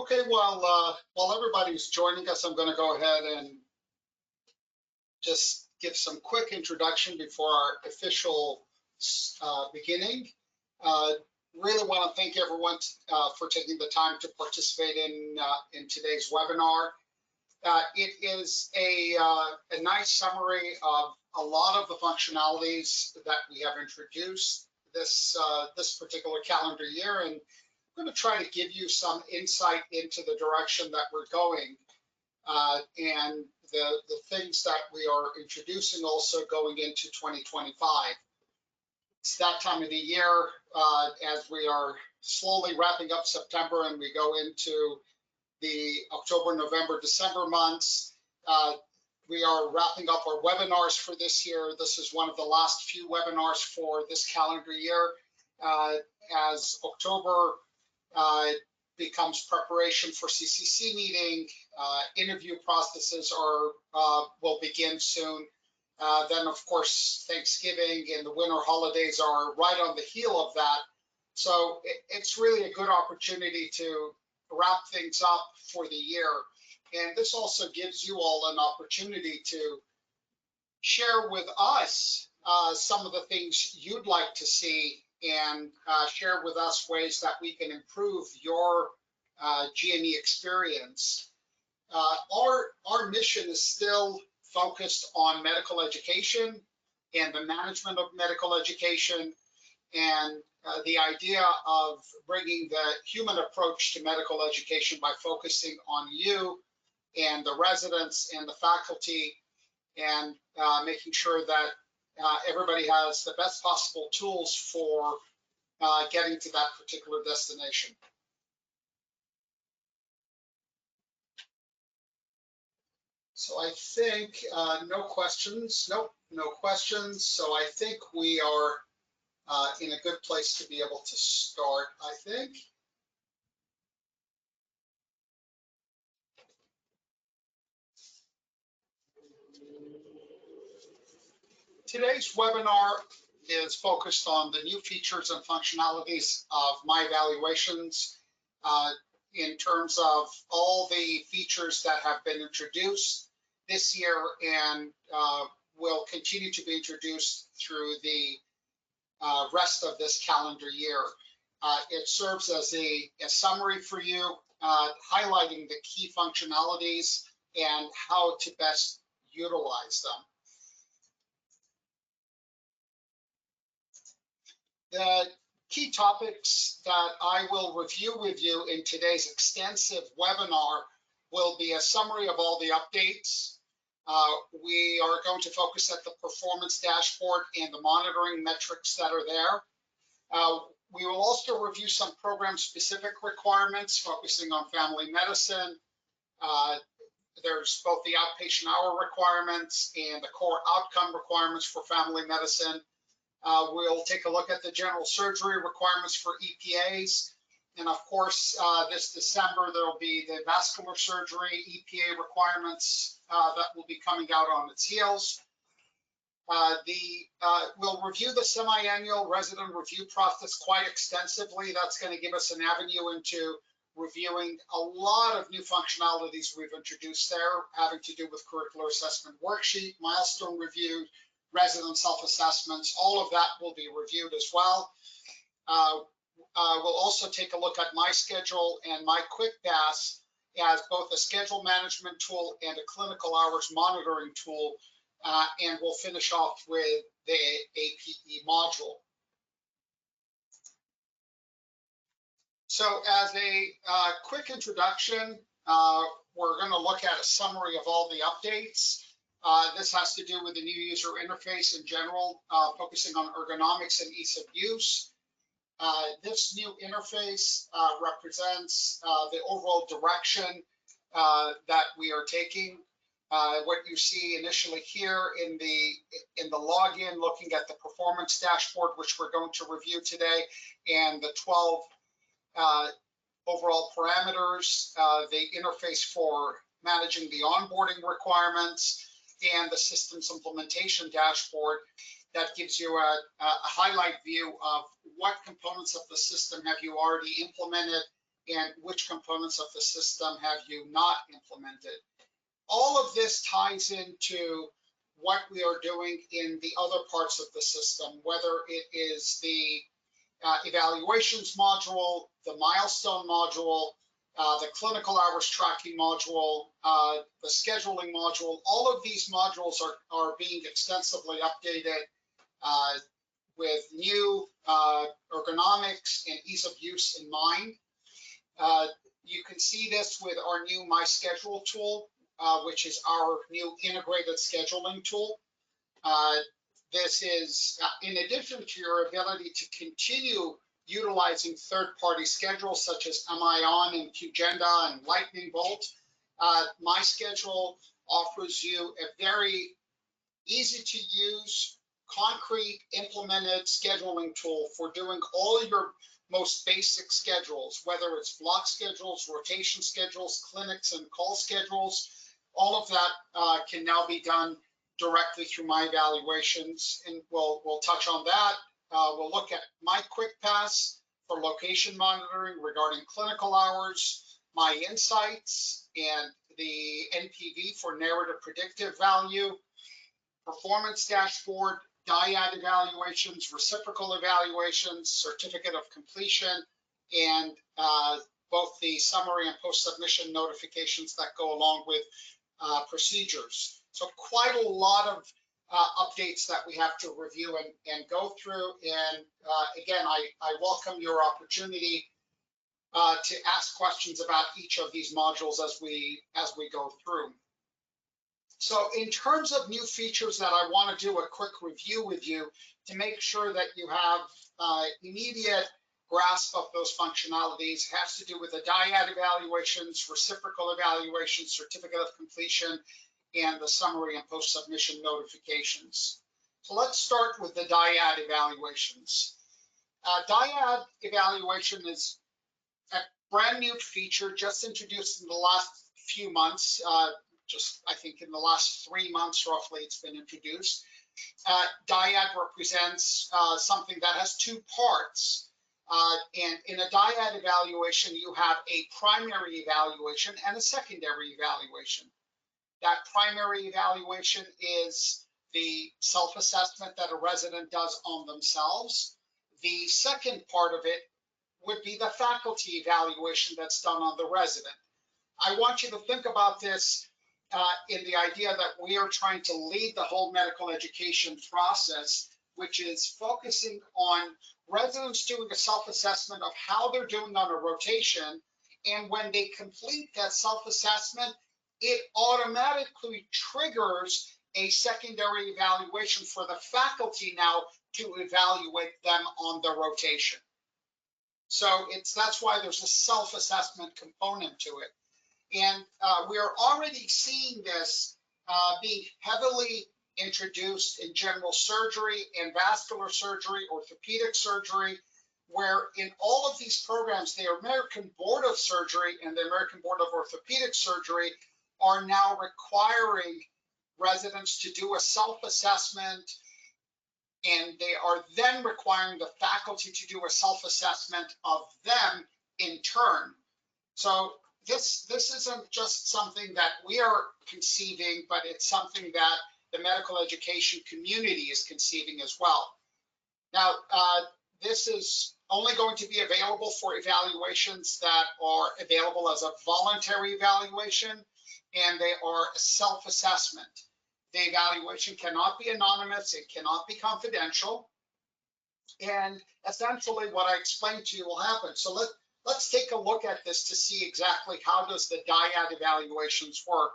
Okay, while everybody's joining us, I'm going to go ahead and just give some quick introduction before our official beginning. Really want to thank everyone for taking the time to participate in today's webinar. It is a nice summary of a lot of the functionalities that we have introduced this particular calendar year, and I'm going to try to give you some insight into the direction that we're going and the things that we are introducing also going into 2025. It's that time of the year as we are slowly wrapping up September and we go into the October, November, December months. We are wrapping up our webinars for this year. This is one of the last few webinars for this calendar year. As October becomes preparation for CCC meeting, interview processes will begin soon. Then, of course, Thanksgiving and the winter holidays are right on the heel of that. So it's really a good opportunity to wrap things up for the year. And this also gives you all an opportunity to share with us some of the things you'd like to see and share with us ways that we can improve your GME experience. Our mission is still focused on medical education and the management of medical education, and the idea of bringing the human approach to medical education by focusing on you and the residents and the faculty, and making sure that everybody has the best possible tools for getting to that particular destination. So I think no questions. Nope, no questions. So I think we are in a good place to be able to start, I think. Today's webinar is focused on the new features and functionalities of My Evaluations in terms of all the features that have been introduced this year and will continue to be introduced through the rest of this calendar year. It serves as a summary for you, highlighting the key functionalities and how to best utilize them. The key topics that I will review with you in today's extensive webinar will be a summary of all the updates. We are going to focus at the performance dashboard and the monitoring metrics that are there. We will also review some program-specific requirements focusing on family medicine. There's both the outpatient hour requirements and the core outcome requirements for family medicine. We'll take a look at the general surgery requirements for EPAs. And of course, this December, there'll be the vascular surgery EPA requirements that will be coming out on its heels. We'll review the semi-annual resident review process quite extensively. That's going to give us an avenue into reviewing a lot of new functionalities we've introduced there, having to do with curricular assessment worksheet, milestone review, resident self-assessments. All of that will be reviewed as well. We'll also take a look at My Schedule and My Quick Pass as both a schedule management tool and a clinical hours monitoring tool, and we'll finish off with the APE module. So as a quick introduction, we're going to look at a summary of all the updates. This has to do with the new user interface in general, focusing on ergonomics and ease of use. This new interface represents the overall direction that we are taking. What you see initially here in the login, looking at the performance dashboard, which we're going to review today, and the 12 overall parameters, the interface for managing the onboarding requirements, and the systems implementation dashboard that gives you a highlight view of what components of the system have you already implemented and which components of the system have you not implemented. All of this ties into what we are doing in the other parts of the system, whether it is the evaluations module, the milestone module, the clinical hours tracking module, the scheduling module. All of these modules are being extensively updated with new ergonomics and ease of use in mind. You can see this with our new My Schedule tool, which is our new integrated scheduling tool. This is in addition to your ability to continue utilizing third-party schedules such as MION and QGenda and Lightning Bolt. My Schedule offers you a very easy to use, concrete, implemented scheduling tool for doing all your most basic schedules, whether it's block schedules, rotation schedules, clinics and call schedules. All of that can now be done directly through My Evaluations, and we'll touch on that. We'll look at My Quick Pass for location monitoring regarding clinical hours, My Insights, and the NPV for narrative predictive value, performance dashboard, dyad evaluations, reciprocal evaluations, certificate of completion, and both the summary and post-submission notifications that go along with procedures. So quite a lot of updates that we have to review and go through. And again, I welcome your opportunity to ask questions about each of these modules as we go through. So in terms of new features that I want to do a quick review with you to make sure that you have immediate grasp of those functionalities, has to do with the dyad evaluations, reciprocal evaluations, certificate of completion, and the summary and post-submission notifications. So let's start with the dyad evaluations. Dyad evaluation is a brand new feature just introduced in the last few months. I think in the last 3 months roughly it's been introduced. Dyad represents something that has two parts. And in a dyad evaluation, you have a primary evaluation and a secondary evaluation. That primary evaluation is the self-assessment that a resident does on themselves. The second part of it would be the faculty evaluation that's done on the resident. I want you to think about this in the idea that we are trying to lead the whole medical education process, which is focusing on residents doing a self-assessment of how they're doing on a rotation. And when they complete that self-assessment, it automatically triggers a secondary evaluation for the faculty now to evaluate them on the rotation. So that's why there's a self-assessment component to it. And we're already seeing this being heavily introduced in general surgery and vascular surgery, orthopedic surgery, where in all of these programs, the American Board of Surgery and the American Board of Orthopedic Surgery are now requiring residents to do a self-assessment, and they are then requiring the faculty to do a self-assessment of them in turn. So this isn't just something that we are conceiving, but it's something that the medical education community is conceiving as well. Now, this is only going to be available for evaluations that are available as a voluntary evaluation, and they are a self-assessment. The evaluation cannot be anonymous, it cannot be confidential, and essentially what I explained to you will happen. So let's take a look at this to see exactly how does the dyad evaluations work.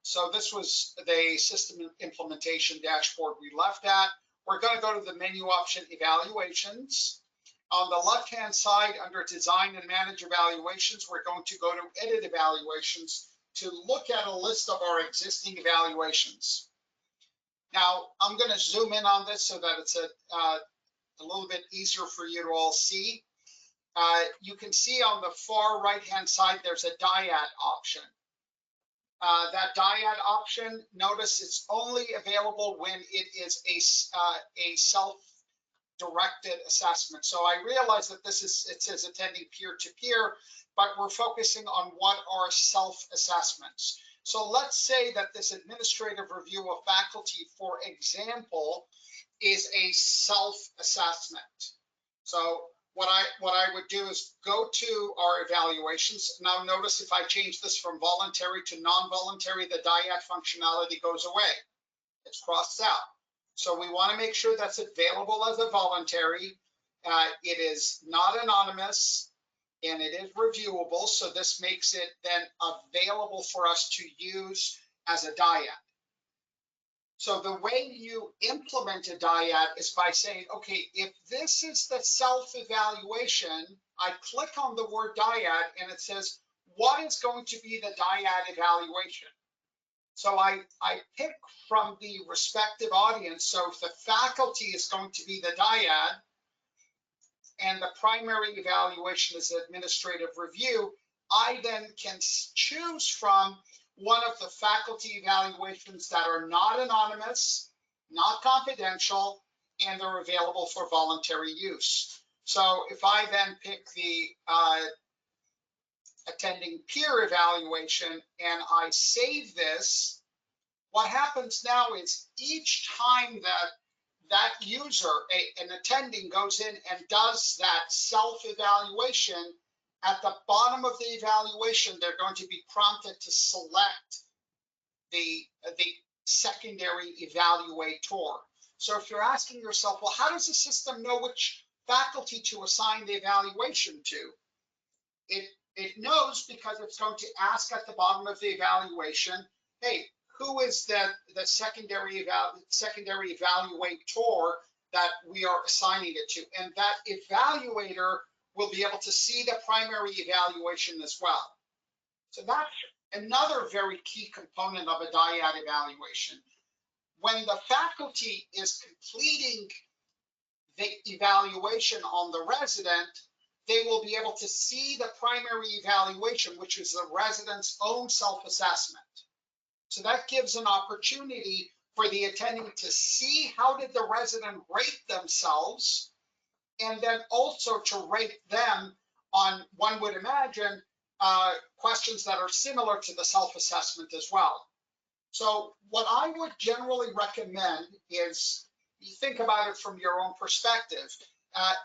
So this was the system implementation dashboard we left at. We're going to go to the menu option evaluations. On the left-hand side under design and manage evaluations, we're going to go to edit evaluations to look at a list of our existing evaluations. Now, I'm going to zoom in on this so that it's a little bit easier for you to all see. You can see on the far right-hand side, there's a dyad option. That dyad option, notice it's only available when it is a directed assessment. So I realize that it says attending peer-to-peer, but we're focusing on what are self-assessments. So let's say that this administrative review of faculty, for example, is a self-assessment. So what I would do is go to our evaluations. Now notice if I change this from voluntary to non-voluntary, the dyad functionality goes away. It's crossed out. So we want to make sure that's available as a voluntary. It is not anonymous and it is reviewable. So this makes it then available for us to use as a dyad. So the way you implement a dyad is by saying, okay, if this is the self-evaluation, I click on the word dyad and it says, what is going to be the dyad evaluation? So I pick from the respective audience. So if the faculty is going to be the dyad and the primary evaluation is administrative review, I then can choose from one of the faculty evaluations that are not anonymous, not confidential, and they're available for voluntary use. So if I then pick the attending peer evaluation and I save this, what happens now is each time that user, an attending, goes in and does that self-evaluation, at the bottom of the evaluation, they're going to be prompted to select the secondary evaluator. So if you're asking yourself, well, how does the system know which faculty to assign the evaluation to? It knows because it's going to ask at the bottom of the evaluation, hey, who is the secondary evaluator that we are assigning it to? And that evaluator will be able to see the primary evaluation as well. So that's another very key component of a dyad evaluation. When the faculty is completing the evaluation on the resident, they will be able to see the primary evaluation, which is the resident's own self-assessment. So that gives an opportunity for the attending to see how did the resident rate themselves, and then also to rate them on, one would imagine, questions that are similar to the self-assessment as well. So what I would generally recommend is you think about it from your own perspective.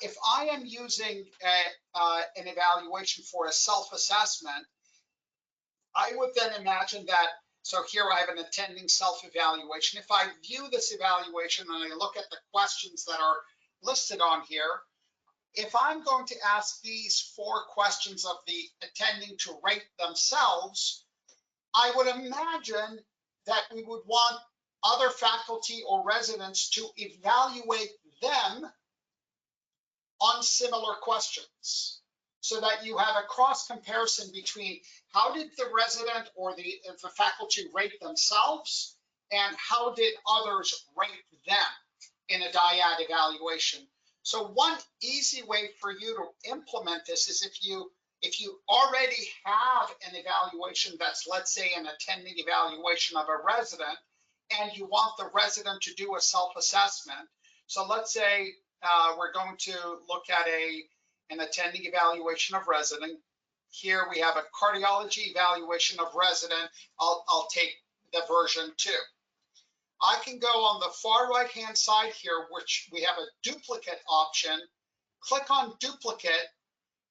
If I am using an evaluation for a self-assessment, I would then imagine that, so here I have an attending self-evaluation. If I view this evaluation and I look at the questions that are listed on here, if I'm going to ask these 4 questions of the attending to rate themselves, I would imagine that we would want other faculty or residents to evaluate them on similar questions, so that you have a cross comparison between how did the resident or the faculty rate themselves and how did others rate them in a dyad evaluation. So one easy way for you to implement this is if you already have an evaluation that's, let's say, an attending evaluation of a resident, and you want the resident to do a self-assessment. So let's say we're going to look at an attending evaluation of resident. Here we have a cardiology evaluation of resident. I'll take the version 2. I can go on the far right-hand side here, which we have a duplicate option. Click on duplicate.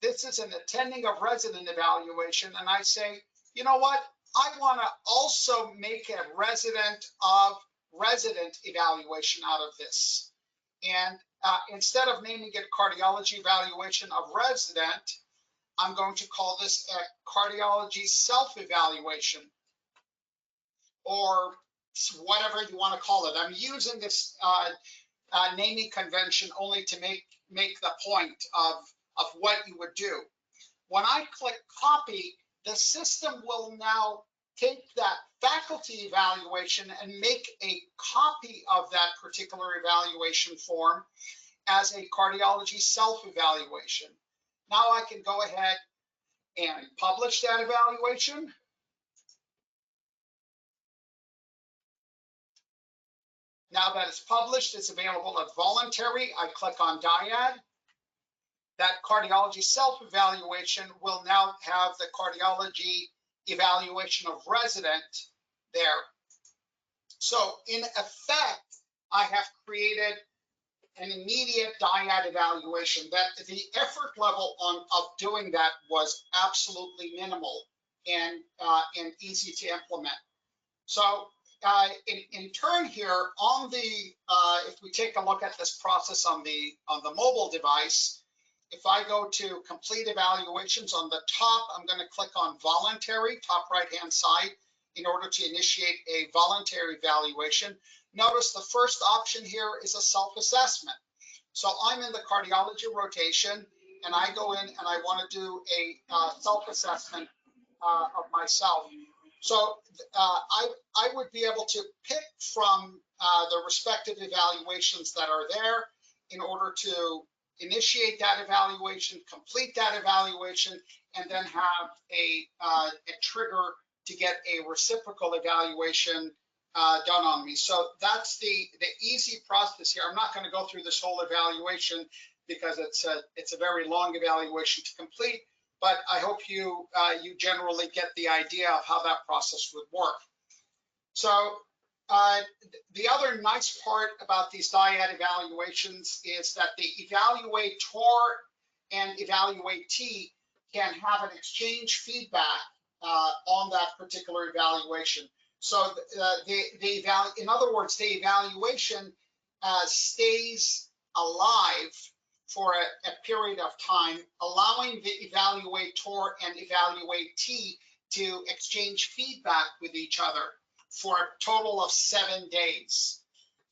This is an attending of resident evaluation, and I say, you know what? I want to also make a resident of resident evaluation out of this. And instead of naming it cardiology evaluation of resident, I'm going to call this a cardiology self-evaluation, or whatever you want to call it. I'm using this naming convention only to make the point of what you would do. When I click copy, the system will now take that faculty evaluation and make a copy of that particular evaluation form as a cardiology self-evaluation. Now I can go ahead and publish that evaluation. Now that it's published, it's available as voluntary. I click on Dyad. That cardiology self-evaluation will now have the cardiology evaluation of resident there. So in effect, I have created an immediate Dyad evaluation. That the effort level of doing that was absolutely minimal and easy to implement. So in turn here on the if we take a look at this process on the mobile device, if I go to complete evaluations on the top, I'm going to click on voluntary, top right hand side, in order to initiate a voluntary evaluation. Notice the first option here is a self-assessment. So I'm in the cardiology rotation, and I go in and I want to do a self-assessment of myself. So I would be able to pick from the respective evaluations that are there in order to initiate that evaluation, complete that evaluation, and then have a trigger to get a reciprocal evaluation done on me. So that's the easy process here. I'm not going to go through this whole evaluation because it's a very long evaluation to complete, but I hope you generally get the idea of how that process would work. So the other nice part about these Dyad evaluations is that the evaluator and evaluatee can have an exchange feedback on that particular evaluation. So in other words, the evaluation stays alive for a period of time, allowing the evaluator and evaluatee to exchange feedback with each other for a total of 7 days.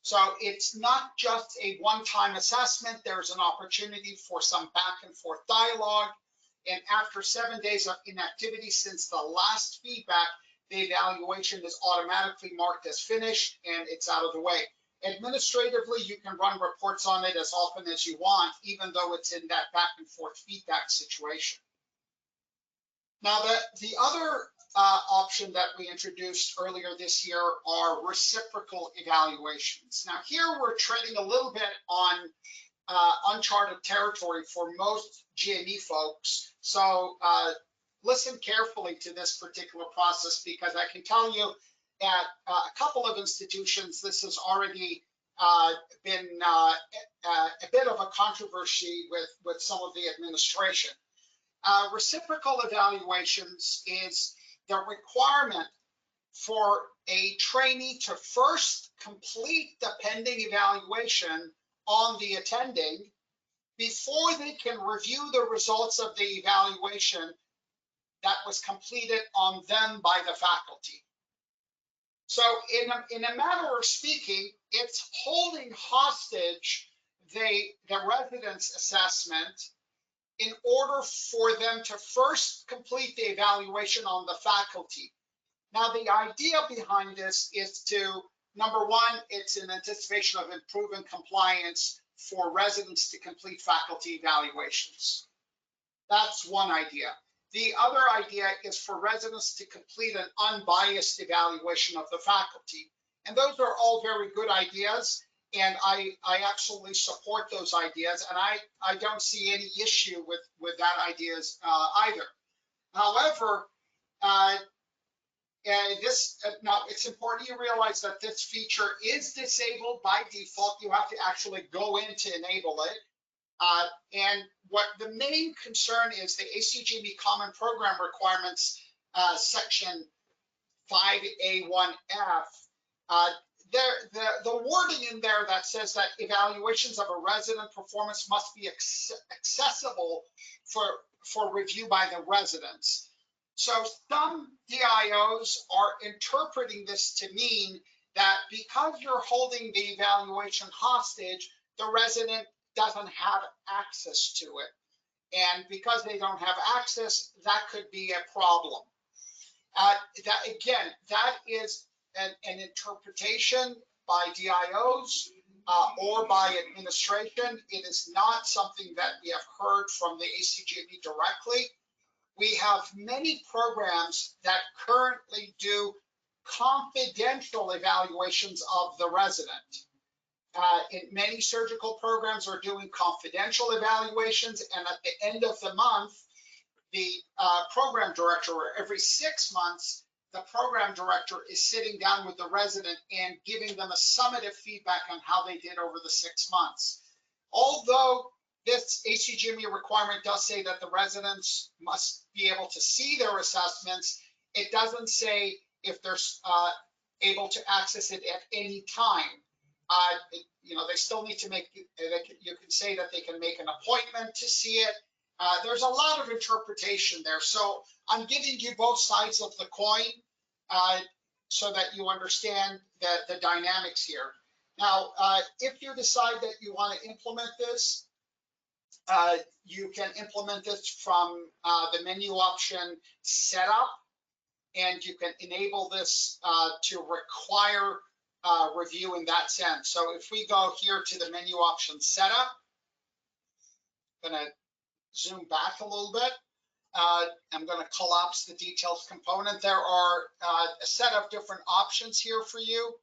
So it's not just a one-time assessment. There's an opportunity for some back and forth dialogue. And after 7 days of inactivity since the last feedback, the evaluation is automatically marked as finished and it's out of the way. Administratively, you can run reports on it as often as you want, even though it's in that back and forth feedback situation. Now, the other option that we introduced earlier this year are reciprocal evaluations. Now, here we're treading a little bit on uncharted territory for most GME folks. So listen carefully to this particular process, because I can tell you at a couple of institutions, this has already been a bit of a controversy with some of the administration. Reciprocal evaluations is the requirement for a trainee to first complete the pending evaluation on the attending before they can review the results of the evaluation that was completed on them by the faculty. So in a manner of speaking, it's holding hostage the residence assessment in order for them to first complete the evaluation on the faculty. Now, the idea behind this is to, number one, it's in anticipation of improving compliance for residents to complete faculty evaluations. That's one idea. The other idea is for residents to complete an unbiased evaluation of the faculty. And those are all very good ideas. And I absolutely support those ideas, and I don't see any issue with that ideas either. However, now it's important you realize that this feature is disabled by default. You have to actually go in to enable it. And what the main concern is, the ACGME Common Program Requirements, section 5A1F. The wording in there that says that evaluations of a resident performance must be accessible for review by the residents. So some DIOs are interpreting this to mean that because you're holding the evaluation hostage, the resident doesn't have access to it. And because they don't have access, that could be a problem. That is an interpretation by DIOs or by administration. It is not something that we have heard from the ACGME directly. We have many programs that currently do confidential evaluations of the resident. In many surgical programs are doing confidential evaluations, and at the end of the month, the program director, or every 6 months, the program director is sitting down with the resident and giving them a summative feedback on how they did over the 6 months. Although this HCGME requirement does say that the residents must be able to see their assessments, it doesn't say if they're able to access it at any time. They still need to make, you can say that they can make an appointment to see it. There's a lot of interpretation there. So I'm giving you both sides of the coin so that you understand the dynamics here. Now, if you decide that you want to implement this, you can implement this from the menu option setup, and you can enable this to require review in that sense. So if we go here to the menu option setup, I'm going to zoom back a little bit. I'm going to collapse the details component. There are a set of different options here for you.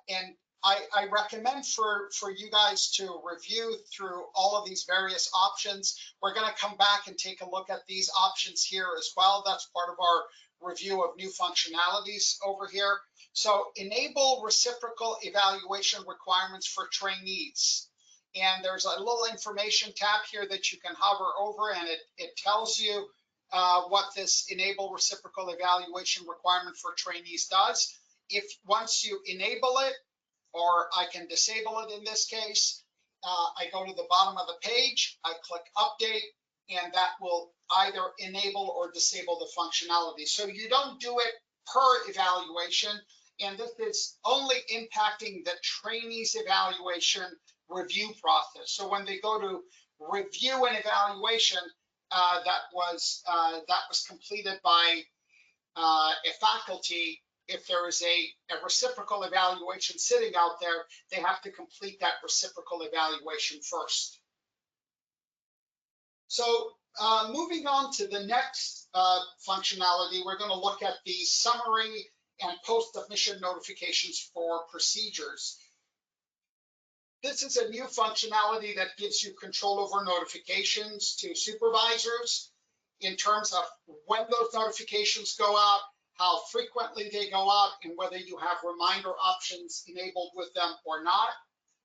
And I recommend for you guys to review through all of these various options. We're going to come back and take a look at these options here as well. That's part of our review of new functionalities over here. So enable reciprocal evaluation requirements for trainees. And there's a little information tab here that you can hover over, and it tells you what this enable reciprocal evaluation requirement for trainees does. If once you enable it, or I can disable it in this case, I go to the bottom of the page, I click update, and that will either enable or disable the functionality. So you don't do it per evaluation, and this is only impacting the trainees evaluation review process. So when they go to review an evaluation that was completed by a faculty, if there is a reciprocal evaluation sitting out there, they have to complete that reciprocal evaluation first. So moving on to the next functionality, we're going to look at the summary and post-submission notifications for procedures. This is a new functionality that gives you control over notifications to supervisors in terms of when those notifications go out, how frequently they go out, and whether you have reminder options enabled with them or not.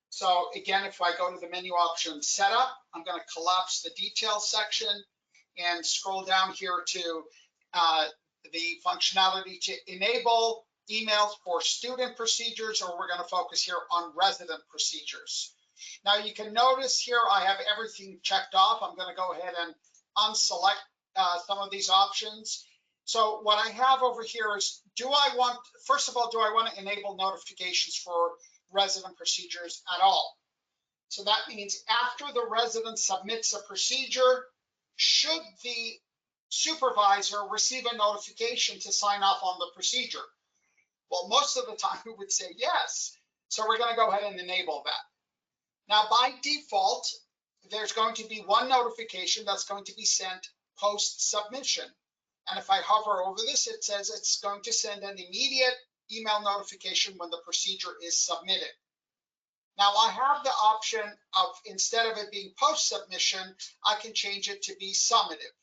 So again, if I go to the menu option setup, I'm going to collapse the details section and scroll down here to the functionality to enable emails for student procedures, or we're going to focus here on resident procedures. Now you can notice here I have everything checked off. I'm going to go ahead and unselect some of these options. So what I have over here is, first of all, do I want to enable notifications for resident procedures at all? So that means after the resident submits a procedure, should the supervisor receive a notification to sign off on the procedure? Well, most of the time we would say yes. So we're going to go ahead and enable that. Now, by default, there's going to be one notification that's going to be sent post-submission. And if I hover over this, it says it's going to send an immediate email notification when the procedure is submitted. Now, I have the option of, instead of it being post-submission, I can change it to be summative.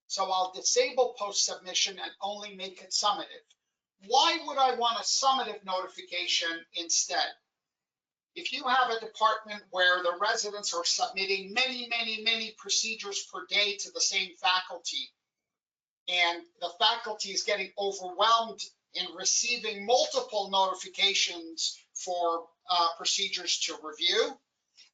So I'll disable post-submission and only make it summative. Why would I want a summative notification instead? If you have a department where the residents are submitting many procedures per day to the same faculty, and the faculty is getting overwhelmed in receiving multiple notifications for procedures to review,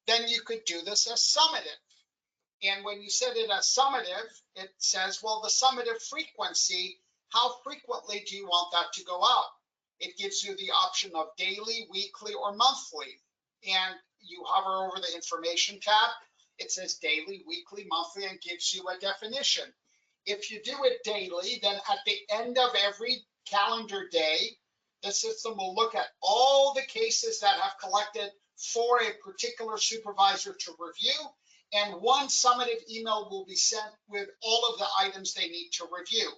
then you could do this as summative. And when you set it as summative, it says, well, the summative frequency, how frequently do you want that to go out? It gives you the option of daily, weekly, or monthly. And you hover over the information tab, it says daily, weekly, monthly, and gives you a definition. If you do it daily, then at the end of every calendar day, the system will look at all the cases that have collected for a particular supervisor to review, and one summative email will be sent with all of the items they need to review.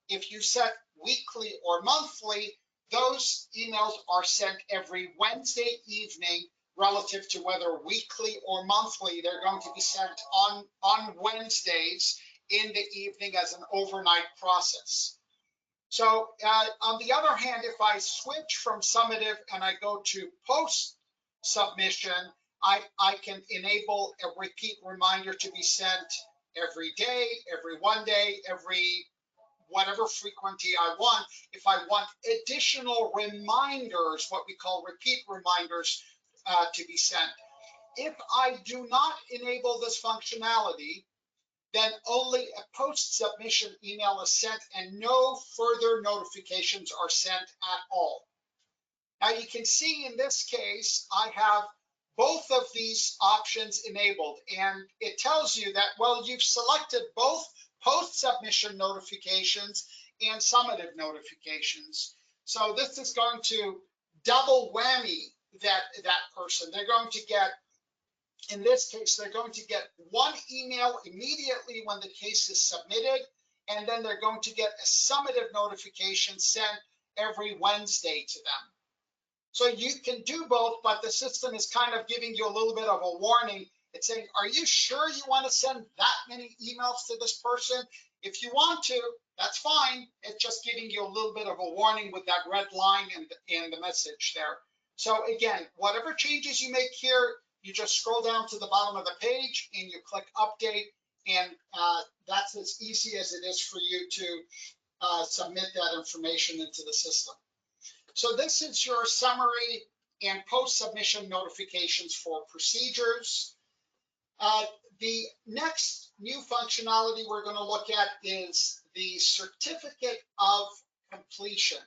If you set weekly or monthly, those emails are sent every Wednesday evening relative to whether weekly or monthly. They're going to be sent on Wednesdays in the evening as an overnight process. So on the other hand, if I switch from summative and I go to post submission, I can enable a repeat reminder to be sent every day, every 1 day, every whatever frequency I want. If I want additional reminders, what we call repeat reminders, to be sent. If I do not enable this functionality, then only a post-submission email is sent and no further notifications are sent at all. Now you can see in this case, I have both of these options enabled, and it tells you that, well, you've selected both post-submission notifications and summative notifications. So this is going to double whammy that person. They're going to get, in this case, they're going to get one email immediately when the case is submitted, and then they're going to get a summative notification sent every Wednesday to them. So you can do both, but the system is kind of giving you a little bit of a warning. It's saying, are you sure you want to send that many emails to this person? If you want to, that's fine. It's just giving you a little bit of a warning with that red line in the message there. So again, whatever changes you make here, you just scroll down to the bottom of the page and you click update, and that's as easy as it is for you to submit that information into the system. So this is your summary and post-submission notifications for procedures. The next new functionality we're going to look at is the certificate of completion.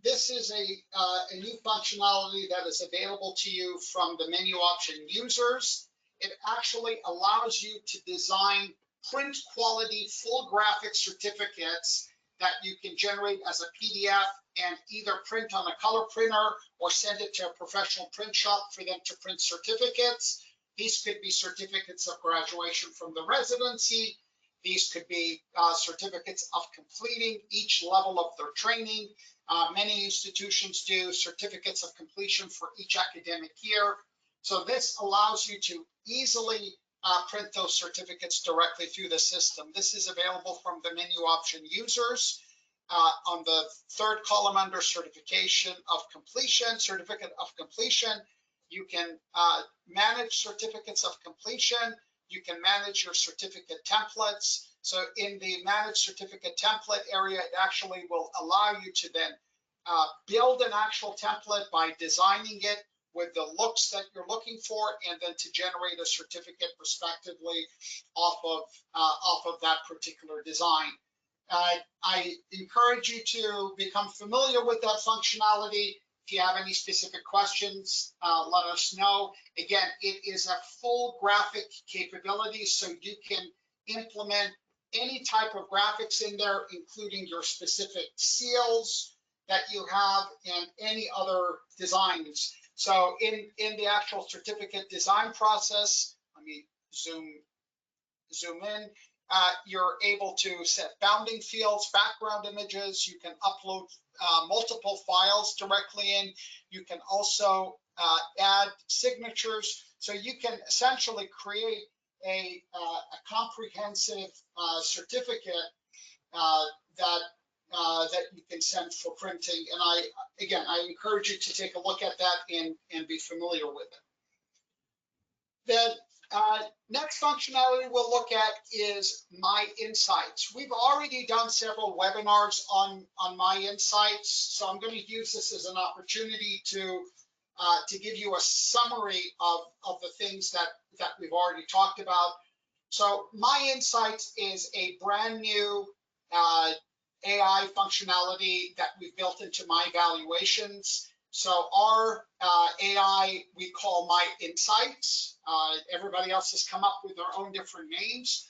This is a new functionality that is available to you from the menu option users. It actually allows you to design print quality full graphic certificates that you can generate as a PDF and either print on a color printer or send it to a professional print shop for them to print certificates. These could be certificates of graduation from the residency. These could be certificates of completing each level of their training. Many institutions do certificates of completion for each academic year. So this allows you to easily print those certificates directly through the system. This is available from the menu option users. On the third column under certification of completion, certificate of completion, you can manage certificates of completion. You can manage your certificate templates. So in the manage certificate template area, it actually will allow you to then build an actual template by designing it with the looks that you're looking for, and then to generate a certificate respectively off of that particular design. I encourage you to become familiar with that functionality. If you have any specific questions, let us know. Again, it is a full graphic capability, so you can implement any type of graphics in there, including your specific seals that you have and any other designs. So in the actual certificate design process, let me zoom in. You're able to set bounding fields, background images. You can upload multiple files directly in. You can also add signatures. So you can essentially create a comprehensive certificate that you can send for printing. And I encourage you to take a look at that and be familiar with it. The next functionality we'll look at is My Insights. We've already done several webinars on My Insights, so I'm going to use this as an opportunity to give you a summary of the things that we've already talked about. So My Insights is a brand new AI functionality that we've built into My Evaluations. So our AI we call My Insights. Everybody else has come up with their own different names.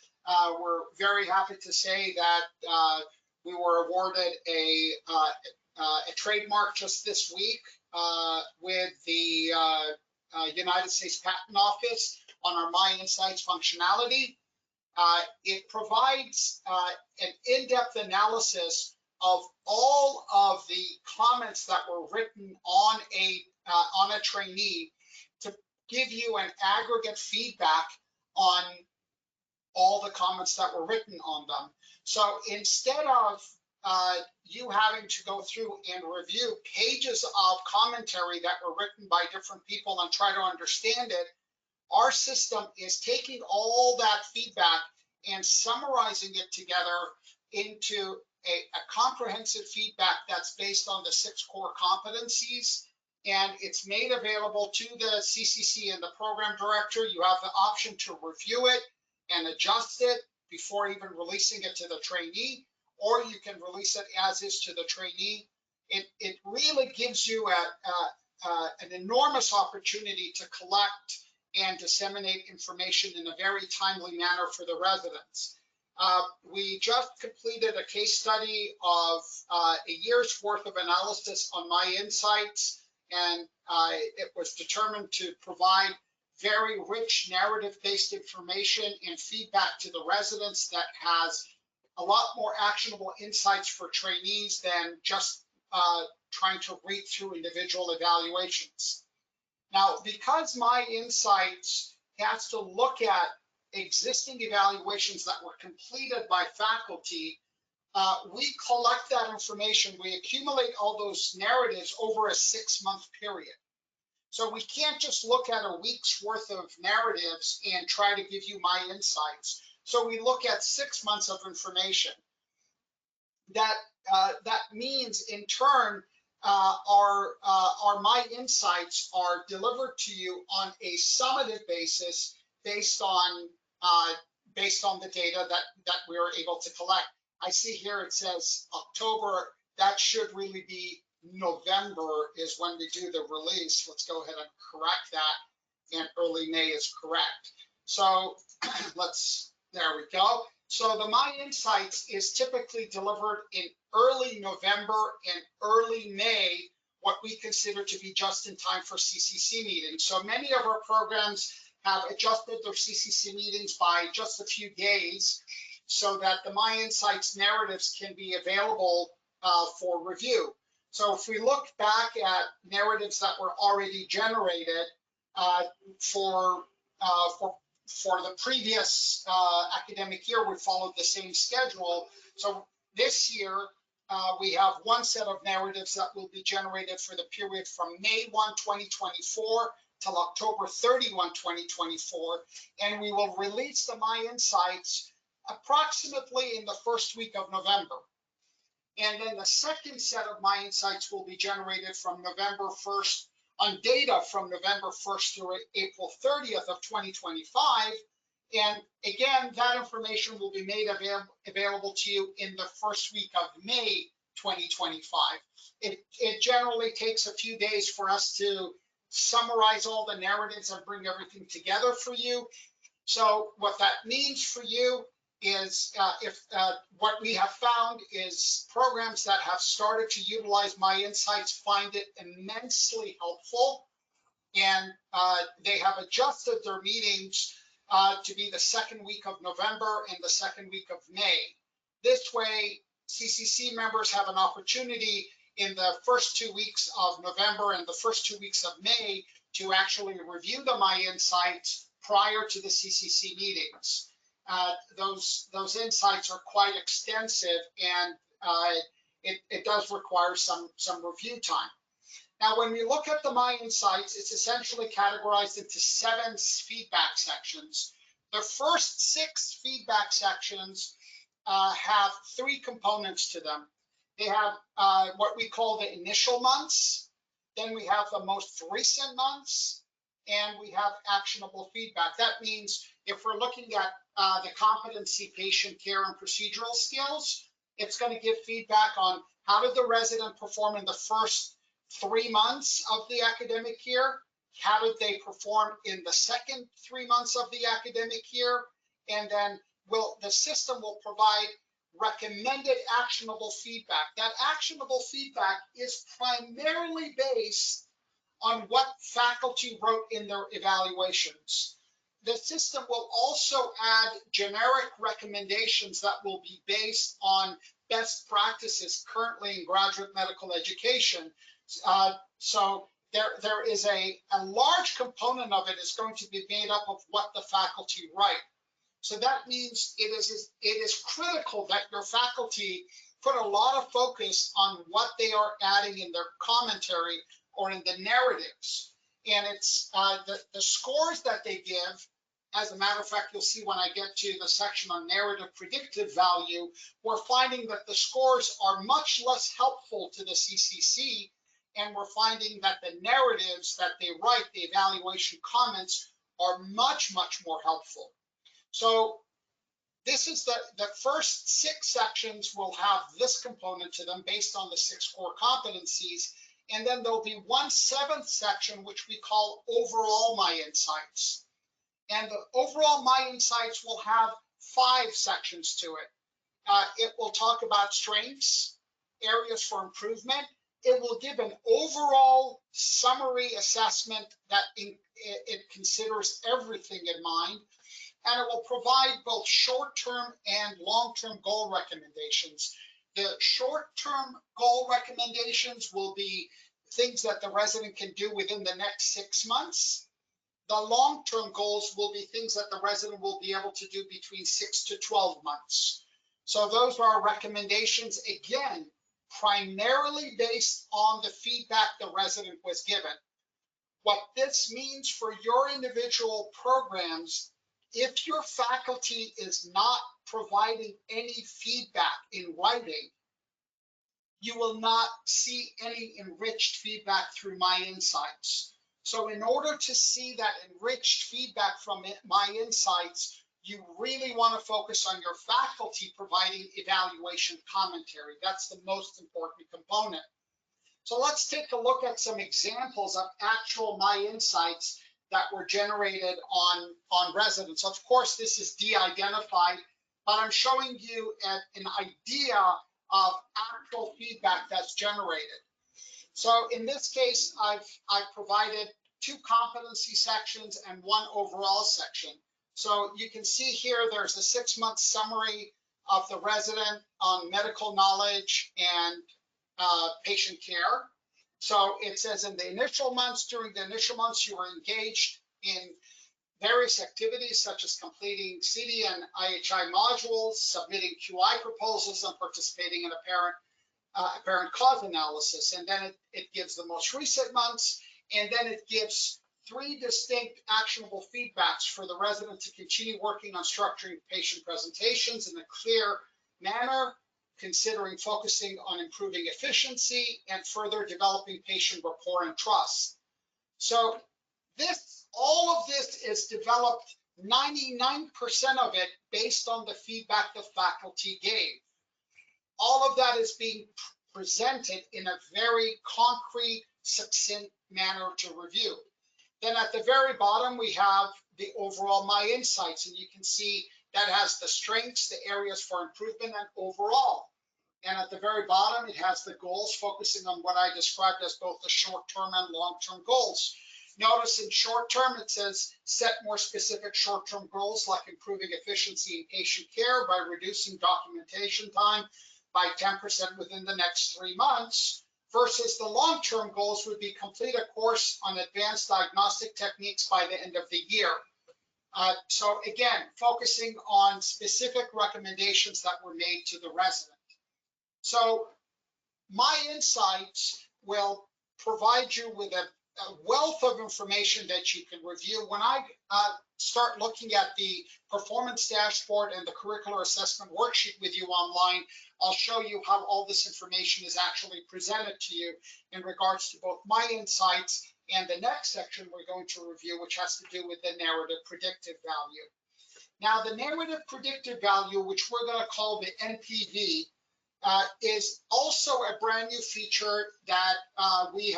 We're very happy to say that we were awarded a trademark just this week with the United States Patent Office on our My Insights functionality. It provides an in-depth analysis of all of the comments that were written on a trainee to give you an aggregate feedback on all the comments that were written on them. So instead of you having to go through and review pages of commentary that were written by different people and try to understand it, our system is taking all that feedback and summarizing it together into a comprehensive feedback that's based on the 6 core competencies. And it's made available to the CCC and the program director. You have the option to review it and adjust it before even releasing it to the trainee, or you can release it as is to the trainee. It really gives you an enormous opportunity to collect and disseminate information in a very timely manner for the residents. We just completed a case study of a year's worth of analysis on My Insights, and it was determined to provide very rich narrative-based information and feedback to the residents that has a lot more actionable insights for trainees than just trying to read through individual evaluations. Now, because My Insights has to look at existing evaluations that were completed by faculty, we collect that information, we accumulate all those narratives over a 6-month period. So we can't just look at a week's worth of narratives and try to give you My Insights. So we look at 6 months of information. That means in turn, our My Insights are delivered to you on a summative basis based on the data that we were able to collect. I see here it says October. That should really be November is when we do the release. Let's go ahead and correct that, and early May is correct. So there we go. So the My Insights is typically delivered in early November and early May, what we consider to be just in time for CCC meetings. So many of our programs have adjusted their CCC meetings by just a few days so that the My Insights narratives can be available for review. So if we look back at narratives that were already generated for the previous academic year, we followed the same schedule. So this year, we have one set of narratives that will be generated for the period from May 1, 2024 till October 31, 2024. And we will release the My Insights approximately in the first week of November. And then the second set of My Insights will be generated from November 1st on data from November 1st through April 30th of 2025. And again, that information will be made available to you in the first week of May 2025. It generally takes a few days for us to summarize all the narratives and bring everything together for you. So what that means for you is what we have found is programs that have started to utilize My Insights find it immensely helpful, and they have adjusted their meetings to be the second week of November and the second week of May. This way, CCC members have an opportunity in the first 2 weeks of November and the first 2 weeks of May to actually review the My Insights prior to the CCC meetings. Those insights are quite extensive, and it does require some review time. Now, when we look at the My Insights, it's essentially categorized into 7 feedback sections. The first 6 feedback sections have 3 components to them. They have what we call the initial months, then we have the most recent months, and we have actionable feedback. That means if we're looking at the competency, patient care, and procedural skills, it's going to give feedback on how did the resident perform in the first 3 months of the academic year, how did they perform in the second 3 months of the academic year, and then the system will provide recommended actionable feedback. That actionable feedback is primarily based on what faculty wrote in their evaluations. the system will also add generic recommendations that will be based on best practices currently in graduate medical education. So there is a large component of it is going to be made up of what the faculty write. So that means it is critical that your faculty put a lot of focus on what they are adding in their commentary or in the narratives. And it's the scores that they give. As a matter of fact, you'll see when I get to the section on narrative predictive value, we're finding that the scores are much less helpful to the CCC, and we're finding that the narratives that they write, the evaluation comments, are much, much more helpful. So this is the first 6 sections will have this component to them based on the 6 core competencies. And then there'll be 1/7 section, which we call overall My Insights. And the overall My Insights will have 5 sections to it. It will talk about strengths, areas for improvement. It will give an overall summary assessment that it considers everything in mind. And it will provide both short-term and long-term goal recommendations. The short-term goal recommendations will be things that the resident can do within the next 6 months. The long-term goals will be things that the resident will be able to do between 6 to 12 months. So those are our recommendations, again, primarily based on the feedback the resident was given. What this means for your individual programs, if your faculty is not providing any feedback in writing, you will not see any enriched feedback through My Insights. So in order to see that enriched feedback from My Insights, you really want to focus on your faculty providing evaluation commentary. That's the most important component. So let's take a look at some examples of actual My Insights that were generated on residents. Of course, this is de-identified, but I'm showing you an idea of actual feedback that's generated. So in this case, I've provided 2 competency sections and 1 overall section. So you can see here, there's a 6-month summary of the resident on medical knowledge and patient care. So it says during the initial months, you were engaged in various activities such as completing CD and IHI modules, submitting QI proposals, and participating in apparent cause analysis. And then it gives the most recent months, and then it gives 3 distinct actionable feedbacks for the resident to continue working on structuring patient presentations in a clear manner, considering focusing on improving efficiency and further developing patient rapport and trust. So all of this is developed, 99% of it based on the feedback the faculty gave. All of that is being presented in a very concrete, succinct manner to review. Then at the very bottom, we have the overall My Insights, and you can see that has the strengths, the areas for improvement, and overall. And at the very bottom, it has the goals, focusing on what I described as both the short-term and long-term goals. Notice in short-term, it says set more specific short-term goals like improving efficiency in patient care by reducing documentation time by 10% within the next 3 months, versus the long-term goals would be complete a course on advanced diagnostic techniques by the end of the year. So again, focusing on specific recommendations that were made to the resident. So My Insights will provide you with a wealth of information that you can review. When I start looking at the performance dashboard and the curricular assessment worksheet with you online, I'll show you how all this information is actually presented to you in regards to both My Insights and the next section we're going to review, which has to do with the narrative predictive value. Now, the narrative predictive value, which we're going to call the NPV, is also a brand new feature that we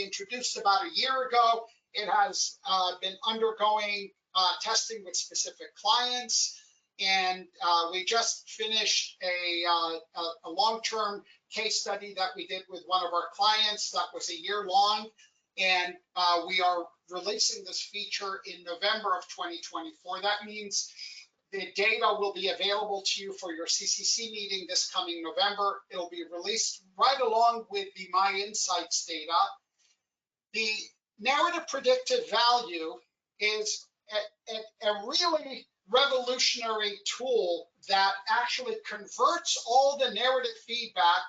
introduced about a year ago. It has been undergoing testing with specific clients, and we just finished a long-term case study that we did with one of our clients that was a year long. And we are releasing this feature in November of 2024. That means the data will be available to you for your CCC meeting this coming November. It'll be released right along with the My Insights data. The narrative predictive value is a really revolutionary tool that actually converts all the narrative feedback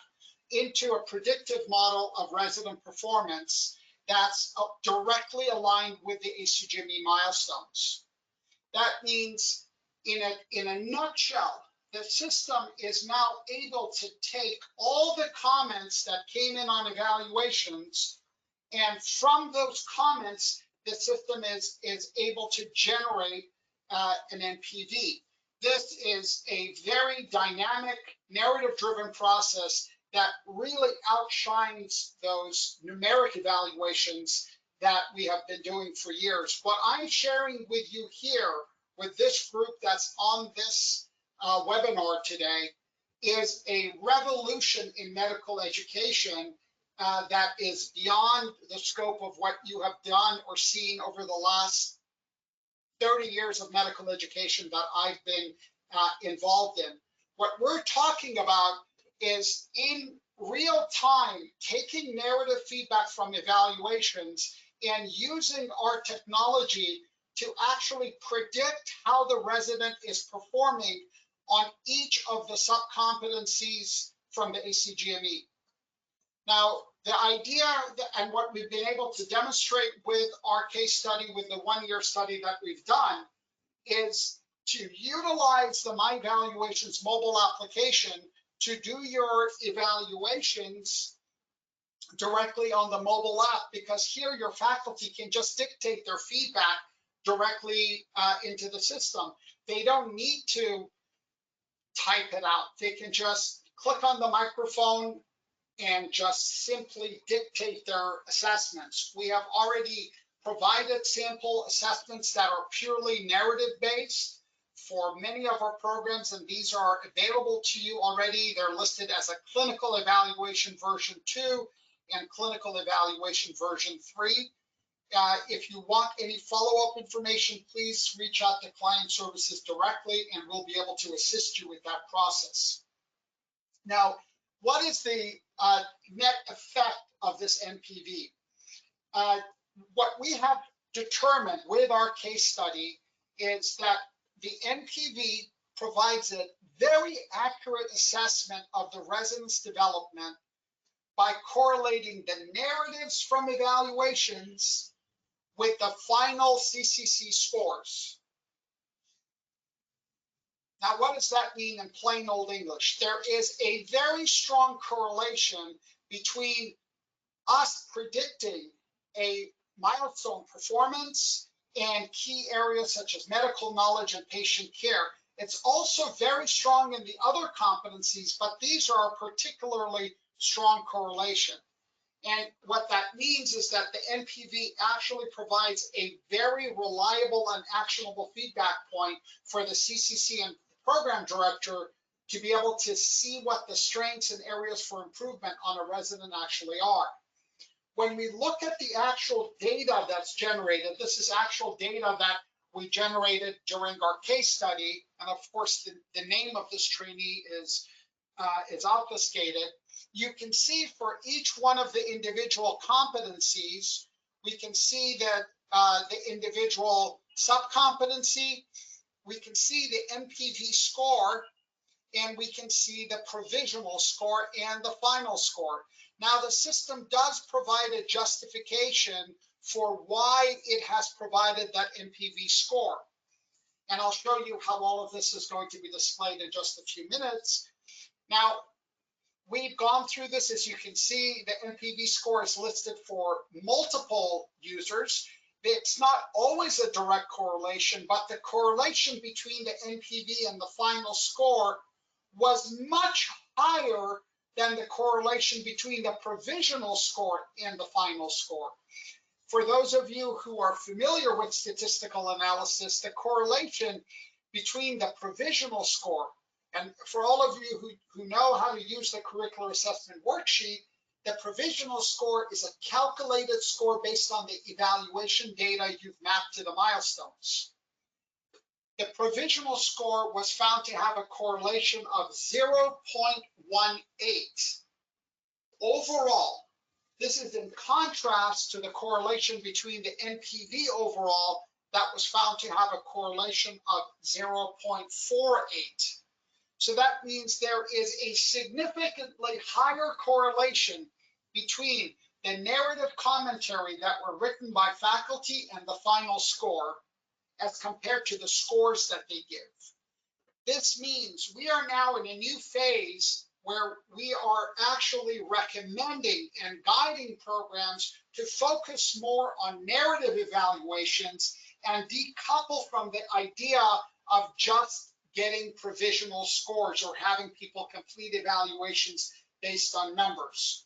into a predictive model of resident performance that's directly aligned with the ACGME milestones. That means, in a nutshell, the system is now able to take all the comments that came in on evaluations, and from those comments, the system is able to generate an NPV. This is a very dynamic, narrative-driven process that really outshines those numeric evaluations that we have been doing for years. What I'm sharing with you here, with this group that's on this webinar today, is a revolution in medical education that is beyond the scope of what you have done or seen over the last 30 years of medical education that I've been involved in. What we're talking about is in real time, taking narrative feedback from evaluations and using our technology to actually predict how the resident is performing on each of the sub-competencies from the ACGME. Now, the idea and what we've been able to demonstrate with our case study, with the one-year study that we've done, is to utilize the My Evaluations mobile application to do your evaluations directly on the mobile app, because here your faculty can just dictate their feedback directly into the system. They don't need to type it out. They can just click on the microphone and just simply dictate their assessments. We have already provided sample assessments that are purely narrative based for many of our programs, and these are available to you already. They're listed as a clinical evaluation version 2 and clinical evaluation version 3. If you want any follow-up information, please reach out to client services directly and we'll be able to assist you with that process. Now, what is the net effect of this NPV? What we have determined with our case study is that the NPV provides a very accurate assessment of the resident's development by correlating the narratives from evaluations with the final CCC scores. Now, what does that mean in plain old English? There is a very strong correlation between us predicting a milestone performance and key areas such as medical knowledge and patient care. It's also very strong in the other competencies, but these are a particularly strong correlation. And what that means is that the NPV actually provides a very reliable and actionable feedback point for the CCC and program director to be able to see what the strengths and areas for improvement on a resident actually are. When we look at the actual data that's generated, this is actual data that we generated during our case study, and of course the name of this trainee is obfuscated. You can see for each one of the individual competencies, we can see that the individual subcompetency, we can see the NPV score, and we can see the provisional score and the final score. Now, the system does provide a justification for why it has provided that NPV score. And I'll show you how all of this is going to be displayed in just a few minutes. Now, we've gone through this. As you can see, the NPV score is listed for multiple users. It's not always a direct correlation, but the correlation between the NPV and the final score was much higher than the correlation between the provisional score and the final score. For those of you who are familiar with statistical analysis, the correlation between the provisional score, and for all of you who know how to use the curricular assessment worksheet, The provisional score is a calculated score based on the evaluation data you've mapped to the milestones. The provisional score was found to have a correlation of 0.18. Overall, this is in contrast to the correlation between the NPV overall that was found to have a correlation of 0.48. So that means there is a significantly higher correlation between the narrative commentary that were written by faculty and the final score as compared to the scores that they give. This means we are now in a new phase where we are actually recommending and guiding programs to focus more on narrative evaluations and decouple from the idea of just getting provisional scores or having people complete evaluations based on numbers.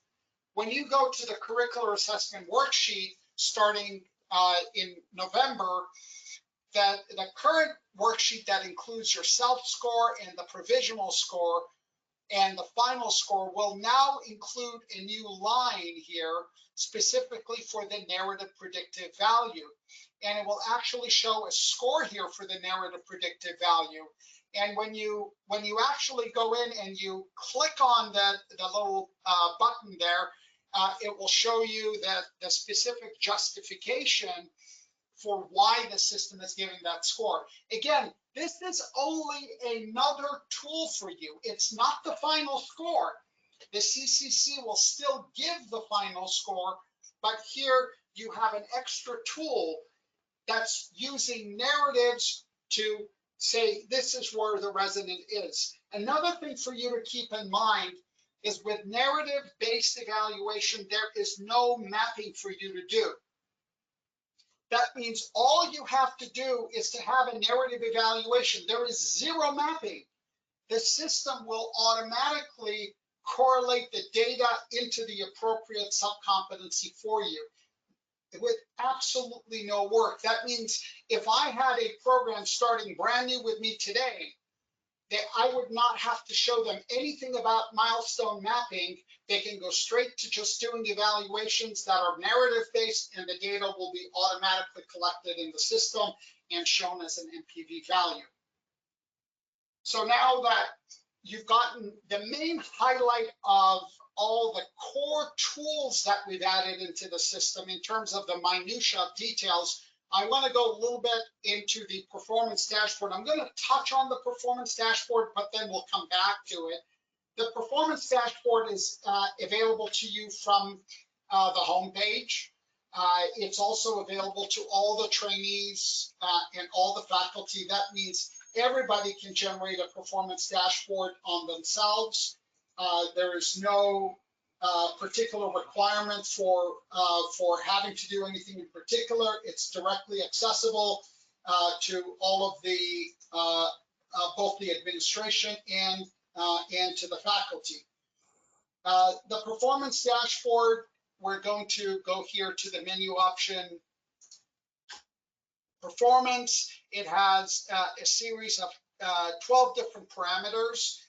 When you go to the curricular assessment worksheet starting in November, that the current worksheet that includes your self-score and the provisional score and the final score will now include a new line here specifically for the narrative predictive value. And it will actually show a score here for the narrative predictive value. And when you actually go in and you click on the little button there, it will show you that the specific justification for why the system is giving that score. Again, this is only another tool for you. It's not the final score. The CCC will still give the final score, but here you have an extra tool that's using narratives to say this is where the resident is. Another thing for you to keep in mind is with narrative-based evaluation, there is no mapping for you to do. That means all you have to do is to have a narrative evaluation. There is zero mapping. The system will automatically correlate the data into the appropriate subcompetency for you with absolutely no work. That means if I had a program starting brand new with me today, that I would not have to show them anything about milestone mapping. They can go straight to just doing evaluations that are narrative based, and the data will be automatically collected in the system and shown as an NPV value. So now that you've gotten the main highlight of all the core tools that we've added into the system in terms of the minutia of details, I want to go a little bit into the performance dashboard. I'm going to touch on the performance dashboard, but then we'll come back to it. The performance dashboard is available to you from the home page. It's also available to all the trainees and all the faculty. That means everybody can generate a performance dashboard on themselves. There is no particular requirement for having to do anything in particular. It's directly accessible to all of the both the administration and to the faculty. The performance dashboard, we're going to go here to the menu option performance. It has a series of 12 different parameters.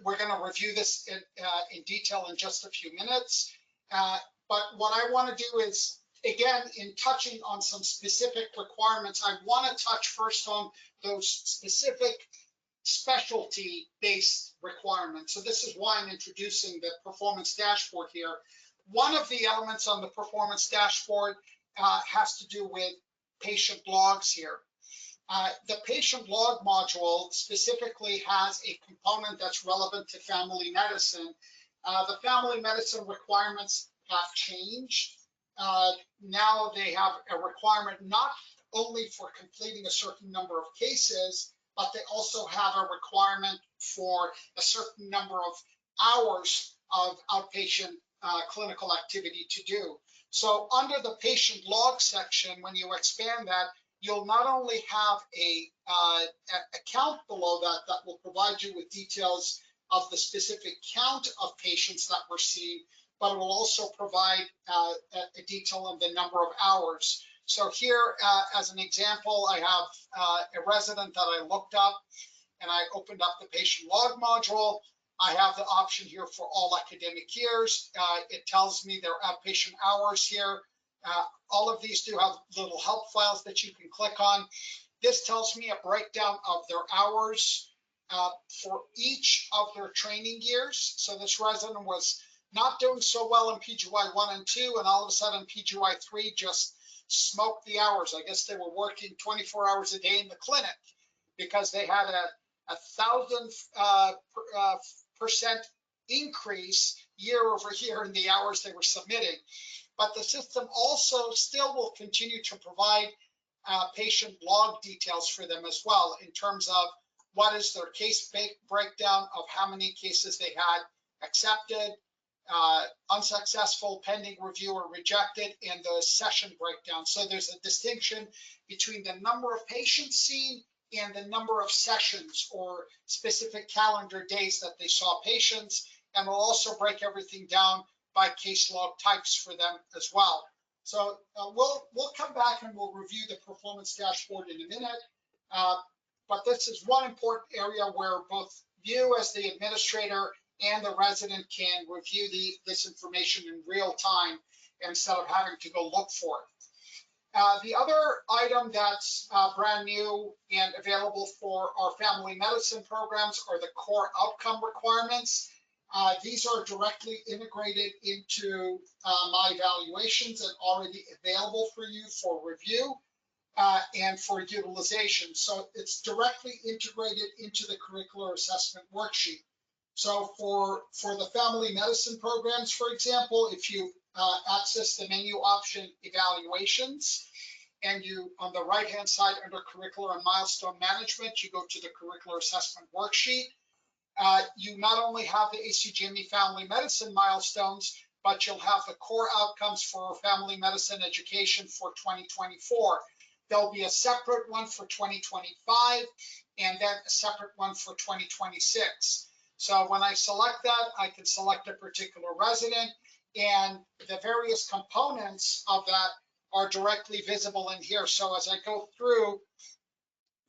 We're going to review this in detail in just a few minutes. But what I want to do is, again, in touching on some specific requirements, I want to touch first on those specific specialty-based requirements. So this is why I'm introducing the performance dashboard here. One of the elements on the performance dashboard has to do with patient logs here. The patient log module specifically has a component that's relevant to family medicine. The family medicine requirements have changed. Now they have a requirement not only for completing a certain number of cases, but they also have a requirement for a certain number of hours of outpatient clinical activity to do. So under the patient log section, when you expand that, you'll not only have a count below that that will provide you with details of the specific count of patients that were seen, but it will also provide a detail of the number of hours. So here, as an example, I have a resident that I looked up, and I opened up the patient log module. I have the option here for all academic years. It tells me their outpatient hours here. All of these do have little help files that you can click on. This tells me a breakdown of their hours for each of their training years. So this resident was not doing so well in PGY 1 and 2, and all of a sudden PGY 3 just smoked the hours. I guess they were working 24 hours a day in the clinic because they had a 1,000% increase year over year in the hours they were submitting. But the system also still will continue to provide patient log details for them as well in terms of what is their case breakdown of how many cases they had accepted, unsuccessful, pending review, or rejected, and the session breakdown. So there's a distinction between the number of patients seen and the number of sessions or specific calendar days that they saw patients, and we'll also break everything down by case log types for them as well. So we'll come back and we'll review the performance dashboard in a minute. But this is one important area where both you as the administrator and the resident can review this information in real time instead of having to go look for it. The other item that's brand new and available for our family medicine programs are the core outcome requirements. These are directly integrated into my evaluations and already available for you for review and for utilization. So it's directly integrated into the curricular assessment worksheet. So for the family medicine programs, for example, if you access the menu option evaluations, and you on the right hand side under curricular and milestone management, you go to the curricular assessment worksheet. You not only have the ACGME family medicine milestones, but you'll have the core outcomes for family medicine education for 2024. There'll be a separate one for 2025 and then a separate one for 2026. So when I select that, I can select a particular resident, and the various components of that are directly visible in here. So as I go through,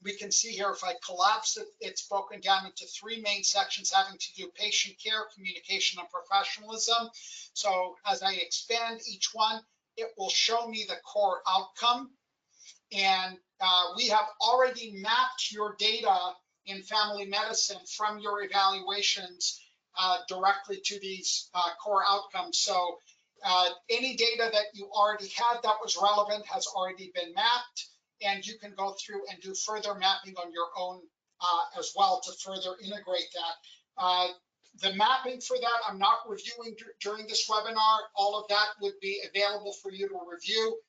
we can see here, if I collapse it, it's broken down into three main sections having to do patient care, communication, and professionalism. So as I expand each one, it will show me the core outcome. And we have already mapped your data in family medicine from your evaluations directly to these core outcomes. So any data that you already had that was relevant has already been mapped, and you can go through and do further mapping on your own as well to further integrate that. The mapping for that, I'm not reviewing during this webinar. All of that would be available for you to review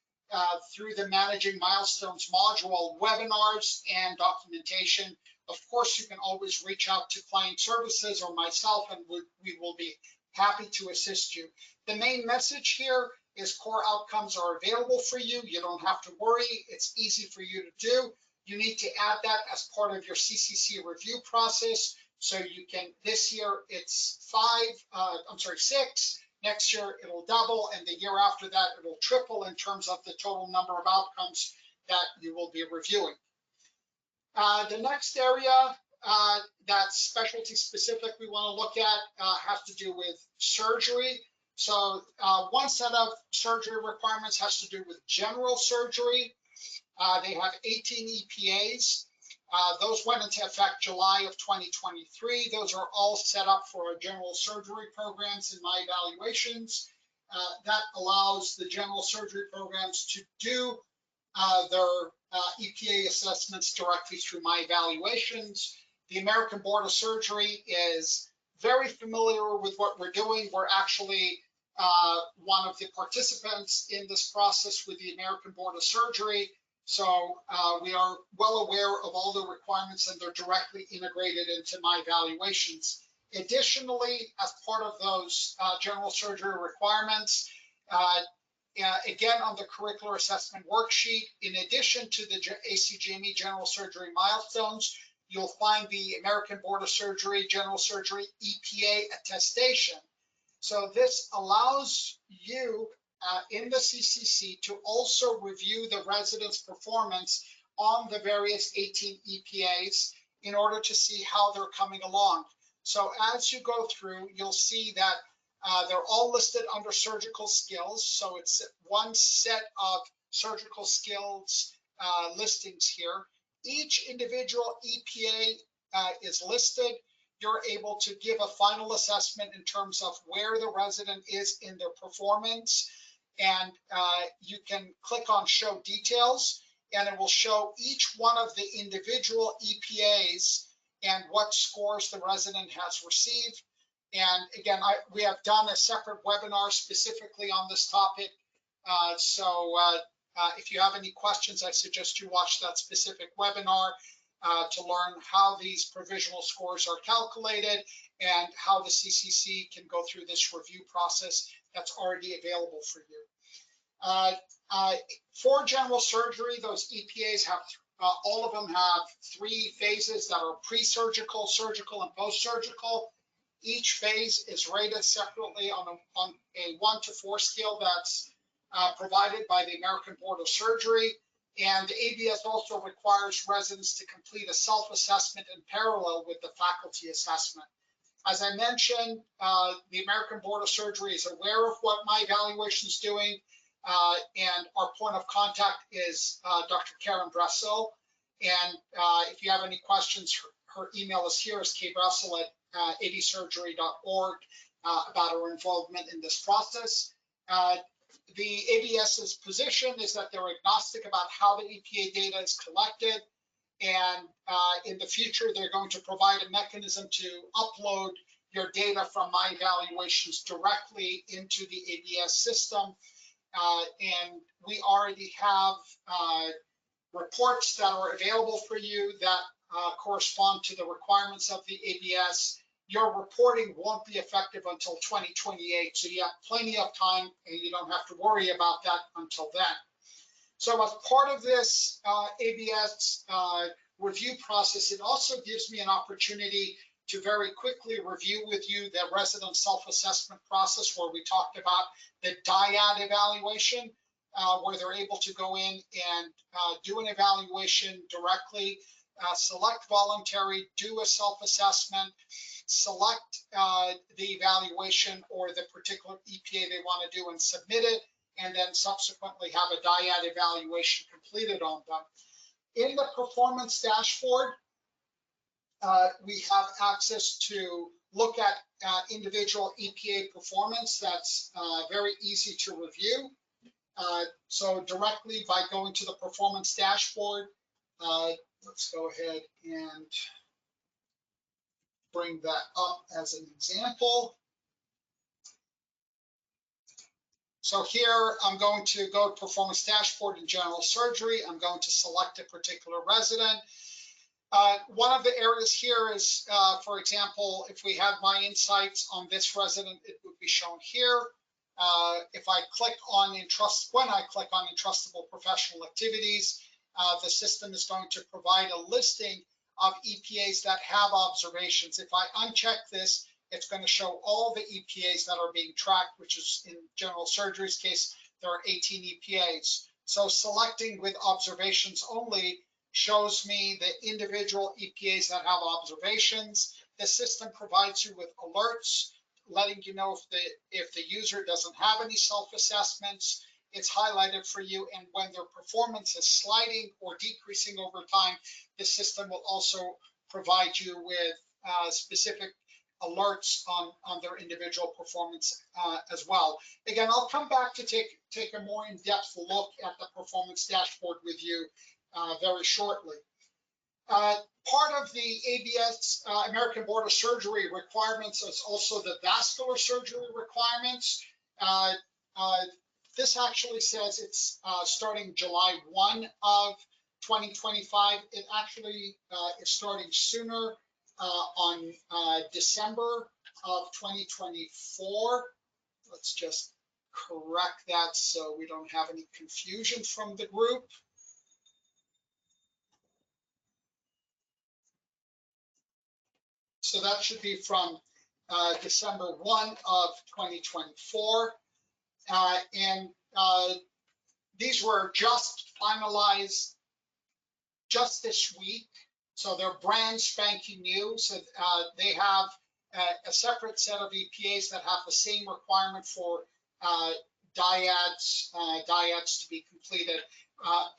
through the Managing Milestones module, webinars, and documentation. Of course, you can always reach out to client services or myself, and we will be happy to assist you. The main message here is core outcomes are available for you. You don't have to worry. It's easy for you to do. You need to add that as part of your CCC review process. So you can, this year it's 6. Next year it'll double, and the year after that it'll triple in terms of the total number of outcomes that you will be reviewing. The next area that's specialty specific we want to look at has to do with surgery. So one set of surgery requirements has to do with general surgery. They have 18 EPAs. Those went into effect July of 2023. Those are all set up for our general surgery programs in my evaluations. That allows the general surgery programs to do their EPA assessments directly through my evaluations. The American Board of Surgery is very familiar with what we're doing. We're actually one of the participants in this process with the American Board of Surgery. So we are well aware of all the requirements, and they're directly integrated into my evaluations. Additionally, as part of those general surgery requirements, again, on the curricular assessment worksheet, in addition to the ACGME general surgery milestones, you'll find the American Board of Surgery general surgery EPA attestation. So this allows you in the CCC to also review the resident's performance on the various 18 EPAs in order to see how they're coming along. So as you go through, you'll see that they're all listed under surgical skills. So it's one set of surgical skills listings here. Each individual EPA is listed. You're able to give a final assessment in terms of where the resident is in their performance. And you can click on show details, and it will show each one of the individual EPAs and what scores the resident has received. And again, we have done a separate webinar specifically on this topic. If you have any questions, I suggest you watch that specific webinar to learn how these provisional scores are calculated and how the CCC can go through this review process that's already available for you. For general surgery, those EPAs have all of them have 3 phases that are pre-surgical, surgical, and post-surgical. Each phase is rated separately on a 1 to 4 scale that's provided by the American Board of Surgery. And the ABS also requires residents to complete a self-assessment in parallel with the faculty assessment. As I mentioned, the American Board of Surgery is aware of what my evaluation is doing, and our point of contact is Dr. Karen Dressel. And if you have any questions, her email is here, is kbressel@absurgery.org about her involvement in this process. The ABS's position is that they're agnostic about how the EPA data is collected, and in the future they're going to provide a mechanism to upload your data from my evaluations directly into the ABS system. And we already have reports that are available for you that correspond to the requirements of the ABS. Your reporting won't be effective until 2028, so you have plenty of time and you don't have to worry about that until then. So as part of this ABS review process, it also gives me an opportunity to very quickly review with you the resident self-assessment process, where we talked about the dyad evaluation, where they're able to go in and do an evaluation directly, select voluntary, do a self-assessment, select the evaluation or the particular EPA they want to do and submit it, and then subsequently have a dyad evaluation completed on them. In the performance dashboard, we have access to look at individual EPA performance. That's very easy to review. So directly by going to the performance dashboard, let's go ahead and bring that up as an example. So here I'm going to go to performance dashboard in general surgery. I'm going to select a particular resident. One of the areas here is, for example, if we have my insights on this resident, it would be shown here. If I click on when I click on entrustable professional activities, the system is going to provide a listing of EPAs that have observations. If I uncheck this, it's going to show all the EPAs that are being tracked, which is in general surgery's case, there are 18 EPAs. So selecting with observations only shows me the individual EPAs that have observations. The system provides you with alerts, letting you know if the user doesn't have any self-assessments. It's highlighted for you, and when their performance is sliding or decreasing over time, the system will also provide you with specific alerts on their individual performance as well. Again, I'll come back to take a more in-depth look at the performance dashboard with you very shortly. Part of the ABS, American Board of Surgery requirements, is also the vascular surgery requirements. This actually says it's starting July 1 of 2025. It actually is starting sooner on December of 2024. Let's just correct that so we don't have any confusion from the group. So that should be from December 1 of 2024. These were just finalized just this week. So they're brand spanking new. So they have a separate set of EPAs that have the same requirement for dyads to be completed.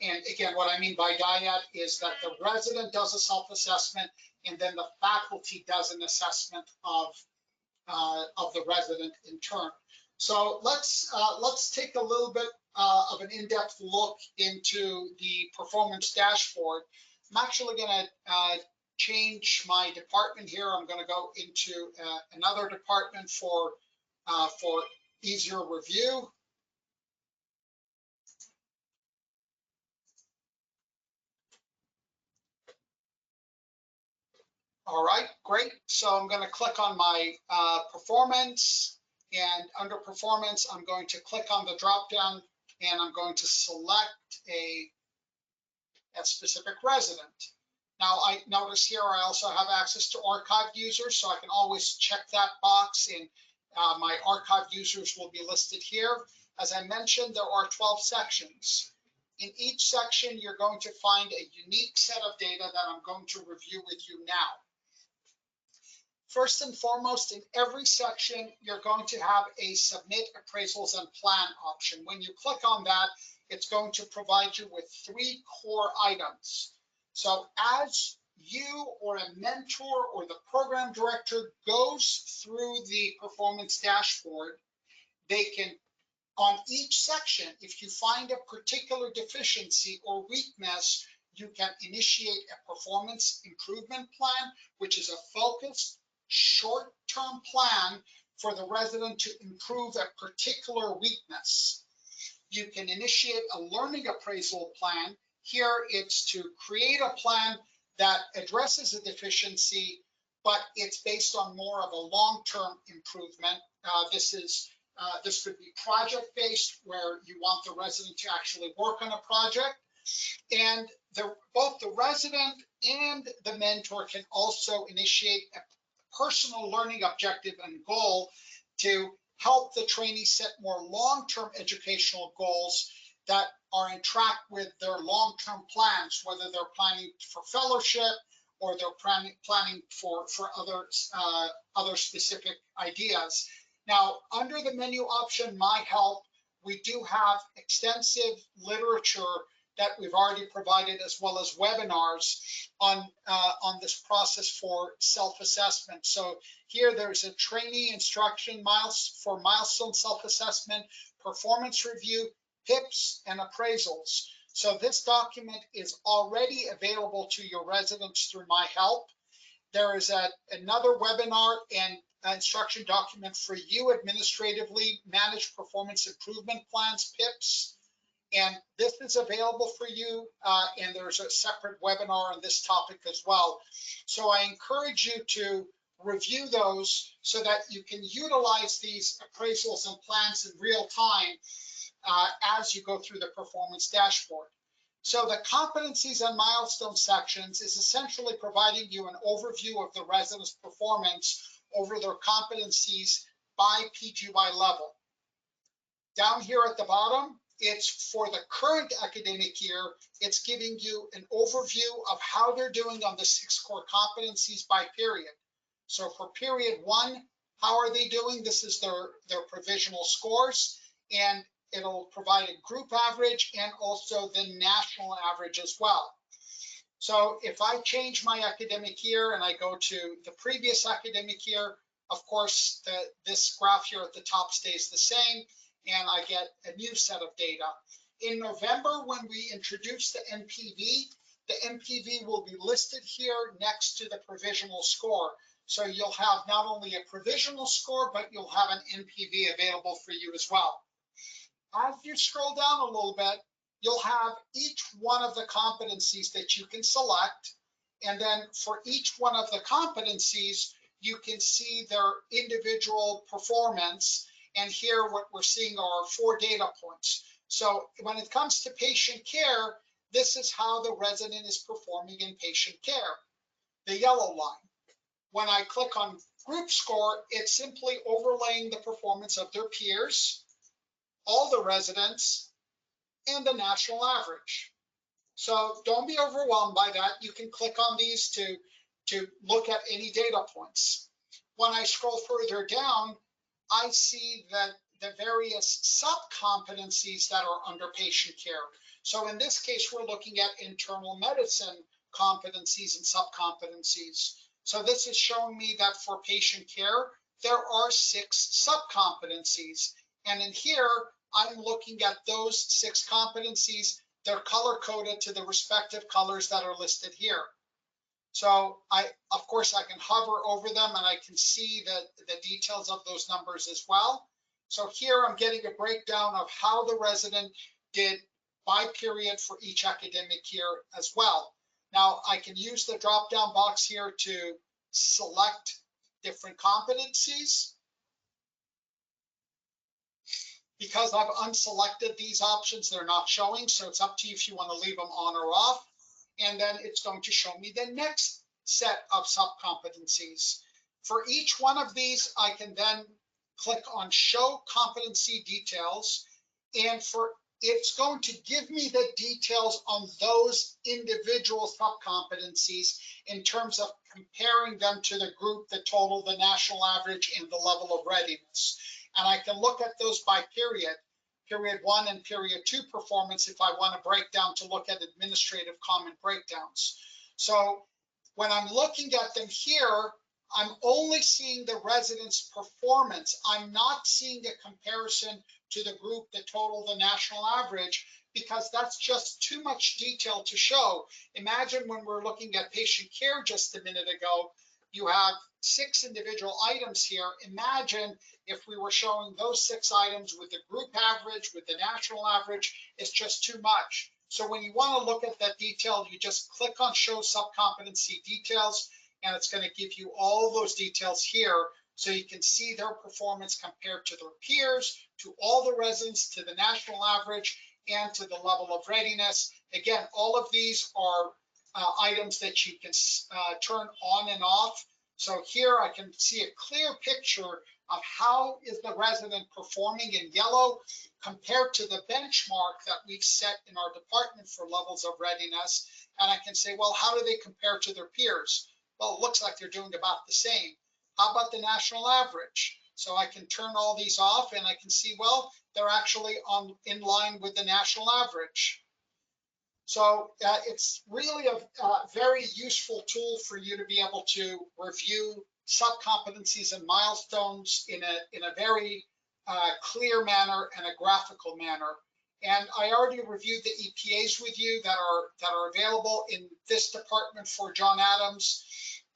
And again, what I mean by dyad is that the resident does a self-assessment and then the faculty does an assessment of the resident in turn. So let's take a little bit of an in-depth look into the performance dashboard. I'm actually going to change my department here. I'm going to go into another department for easier review. All right, great. So I'm going to click on my performance, and under performance, I'm going to click on the drop down and I'm going to select a specific resident. Now I notice here I also have access to archived users, so I can always check that box, and my archived users will be listed here. As I mentioned, there are 12 sections. In each section, you're going to find a unique set of data that I'm going to review with you now. First and foremost, in every section, you're going to have a Submit Appraisals and Plan option. When you click on that, it's going to provide you with 3 core items. So as you or a mentor or the program director goes through the performance dashboard, they can, on each section, if you find a particular deficiency or weakness, you can initiate a performance improvement plan, which is a focused, short-term plan for the resident to improve a particular weakness. You can initiate a learning appraisal plan. Here it's to create a plan that addresses a deficiency, but it's based on more of a long-term improvement. This could be project-based, where you want the resident to actually work on a project. And both the resident and the mentor can also initiate a personal learning objective and goal to help the trainee set more long-term educational goals that are in track with their long-term plans, whether they're planning for fellowship or they're planning for other specific ideas. Now, under the menu option, My Help, we do have extensive literature that we've already provided, as well as webinars on this process for self-assessment. So here there's a trainee instruction for milestone self-assessment, performance review, PIPs, and appraisals. So this document is already available to your residents through My Help. There is another webinar and instruction document for you administratively manage performance improvement plans, PIPs. And this is available for you, and there's a separate webinar on this topic as well. So I encourage you to review those so that you can utilize these appraisals and plans in real time as you go through the performance dashboard. So the competencies and milestone sections is essentially providing you an overview of the resident's performance over their competencies by PGY level. Down here at the bottom, it's for the current academic year. It's giving you an overview of how they're doing on the 6 core competencies by period. So for period 1, how are they doing? This is their provisional scores, and it'll provide a group average and also the national average as well. So if I change my academic year and I go to the previous academic year, of course, this graph here at the top stays the same, and I get a new set of data. In November, when we introduce the NPV will be listed here next to the provisional score. So you'll have not only a provisional score, but you'll have an NPV available for you as well. As you scroll down a little bit, you'll have each one of the competencies that you can select. And then for each one of the competencies, you can see their individual performance. And here what we're seeing are 4 data points. So when it comes to patient care, this is how the resident is performing in patient care, the yellow line. When I click on group score, it's simply overlaying the performance of their peers, all the residents, and the national average. So don't be overwhelmed by that. You can click on these to look at any data points. when I scroll further down, I see that the various sub-competencies that are under patient care. So in this case, we're looking at internal medicine competencies and sub-competencies. So this is showing me that for patient care, there are 6 sub-competencies. And in here, I'm looking at those 6 competencies. They're color-coded to the respective colors that are listed here. So of course, I can hover over them and I can see the details of those numbers as well. So here I'm getting a breakdown of how the resident did by period for each academic year as well. Now I can use the drop-down box here to select different competencies. Because I've unselected these options, they're not showing. So it's up to you if you want to leave them on or off. And then it's going to show me the next set of sub-competencies. For each one of these, I can then click on Show Competency Details, and it's going to give me the details on those individual sub-competencies in terms of comparing them to the group, the total, the national average, and the level of readiness. And I can look at those by period. Period 1 and period 2 performance if I want to break down to look at administrative common breakdowns. So when I'm looking at them here, I'm only seeing the resident's performance. I'm not seeing a comparison to the group, the total, the national average, because that's just too much detail to show. Imagine when we're looking at patient care just a minute ago, you have 6 individual items here. Imagine if we were showing those 6 items with the group average, with the national average, it's just too much. So when you want to look at that detail, you just click on Show Sub-Competency Details, and it's going to give you all those details here so you can see their performance compared to their peers, to all the residents, to the national average, and to the level of readiness. Again, all of these are items that you can turn on and off. So here I can see a clear picture of how is the resident performing in yellow compared to the benchmark that we've set in our department for levels of readiness. And I can say, well, how do they compare to their peers? Well, it looks like they're doing about the same. How about the national average? So I can turn all these off and I can see, well, they're actually in line with the national average. So it's really a very useful tool for you to be able to review sub-competencies and milestones in a very clear manner and a graphical manner. And I already reviewed the EPAs with you that are available in this department for John Adams.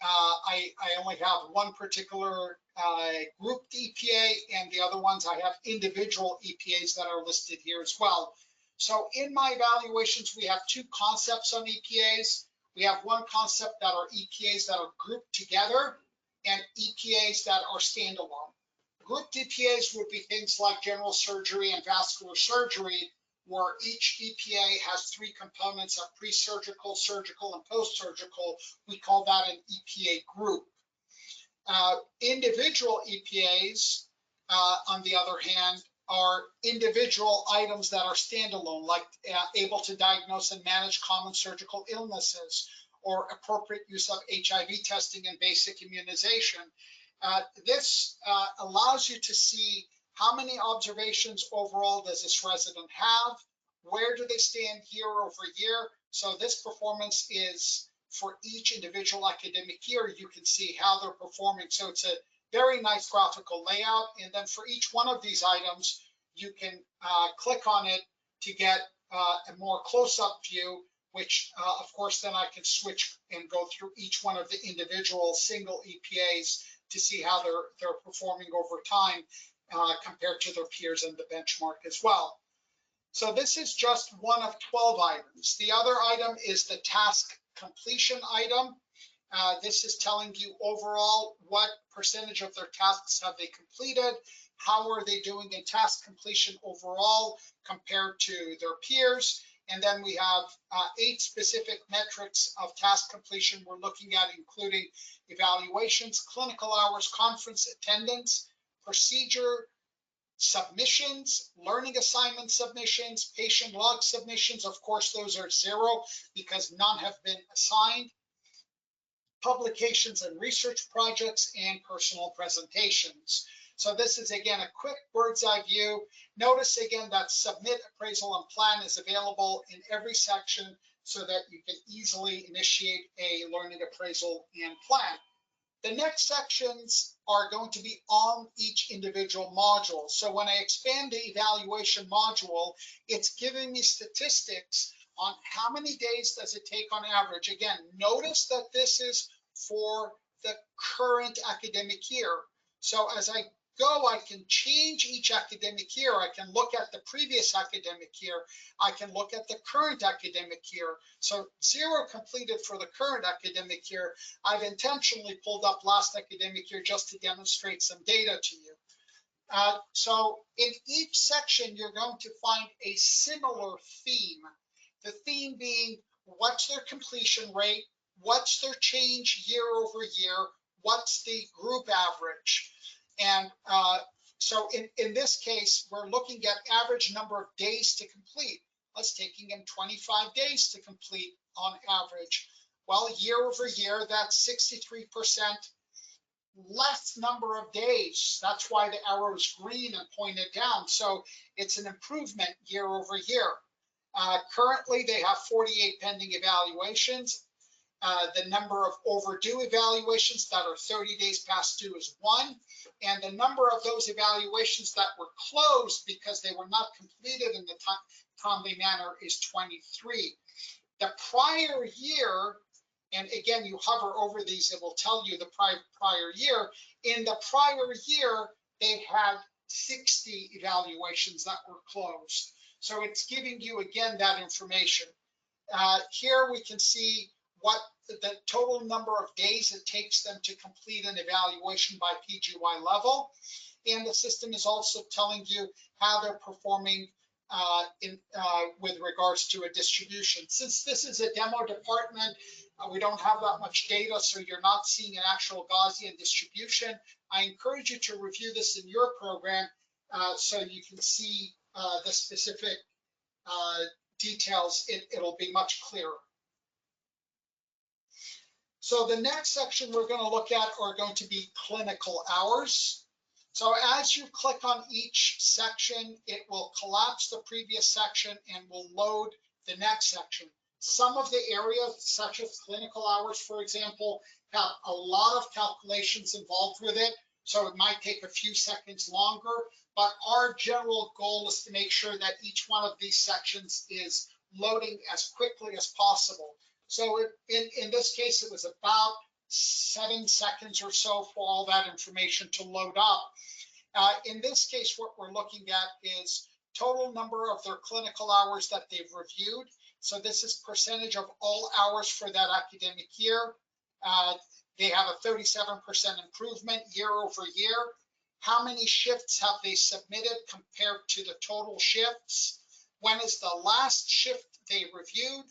I only have one particular grouped EPA, and the other ones I have individual EPAs that are listed here as well. So in my evaluations, we have 2 concepts on EPAs. We have one concept that are EPAs that are grouped together and EPAs that are standalone. Grouped EPAs would be things like general surgery and vascular surgery, where each EPA has 3 components of pre-surgical, surgical, and post-surgical. We call that an EPA group. Individual EPAs, on the other hand, are individual items that are standalone, like able to diagnose and manage common surgical illnesses or appropriate use of HIV testing and basic immunization. This allows you to see how many observations overall does this resident have, where do they stand year over year. So this performance is for each individual academic year. You can see how they're performing. So it's a very nice graphical layout. And then for each one of these items, you can click on it to get a more close-up view, which of course then I can switch and go through each one of the individual single EPAs to see how they're performing over time compared to their peers in the benchmark as well. So this is just one of 12 items. The other item is the task completion item. This is telling you overall what percentage of their tasks have they completed, how are they doing in task completion overall compared to their peers. And then we have 8 specific metrics of task completion we're looking at, including evaluations, clinical hours, conference attendance, procedure submissions, learning assignment submissions, patient log submissions. Of course, those are 0 because none have been assigned. publications and research projects, and personal presentations. So this is, again, a quick bird's eye view. Notice, again, that submit appraisal and plan is available in every section so that you can easily initiate a learning appraisal and plan. The next sections are going to be on each individual module. So when I expand the evaluation module, it's giving me statistics on how many days does it take on average. Again, notice that this is for the current academic year. So as I go, I can change each academic year. I can look at the previous academic year. I can look at the current academic year. So 0 completed for the current academic year. I've intentionally pulled up last academic year just to demonstrate some data to you. So in each section, you're going to find a similar theme. The theme being, what's their completion rate? What's their change year over year? What's the group average? And so in this case, we're looking at average number of days to complete. That's taking them 25 days to complete on average. Well, year over year, that's 63% less number of days. That's why the arrow is green and pointed down. So it's an improvement year over year. Currently, they have 48 pending evaluations. The number of overdue evaluations that are 30 days past due is 1, and the number of those evaluations that were closed because they were not completed in the timely manner is 23. The prior year, and again, you hover over these, it will tell you the prior year. In the prior year, they had 60 evaluations that were closed. So it's giving you, again, that information. Here we can see what the total number of days it takes them to complete an evaluation by PGY level. And the system is also telling you how they're performing with regards to a distribution. Since this is a demo department, we don't have that much data, so you're not seeing an actual Gaussian distribution. I encourage you to review this in your program so you can see the specific details. It'll be much clearer. So the next section we're going to look at are going to be clinical hours. So as you click on each section, it will collapse the previous section and will load the next section. Some of the areas, such as clinical hours, for example, have a lot of calculations involved with it. So it might take a few seconds longer, but our general goal is to make sure that each one of these sections is loading as quickly as possible. So in this case, it was about 7 seconds or so for all that information to load up. In this case, what we're looking at is total number of their clinical hours that they've reviewed. So this is percentage of all hours for that academic year. They have a 37% improvement year over year. How many shifts have they submitted compared to the total shifts? When is the last shift they reviewed?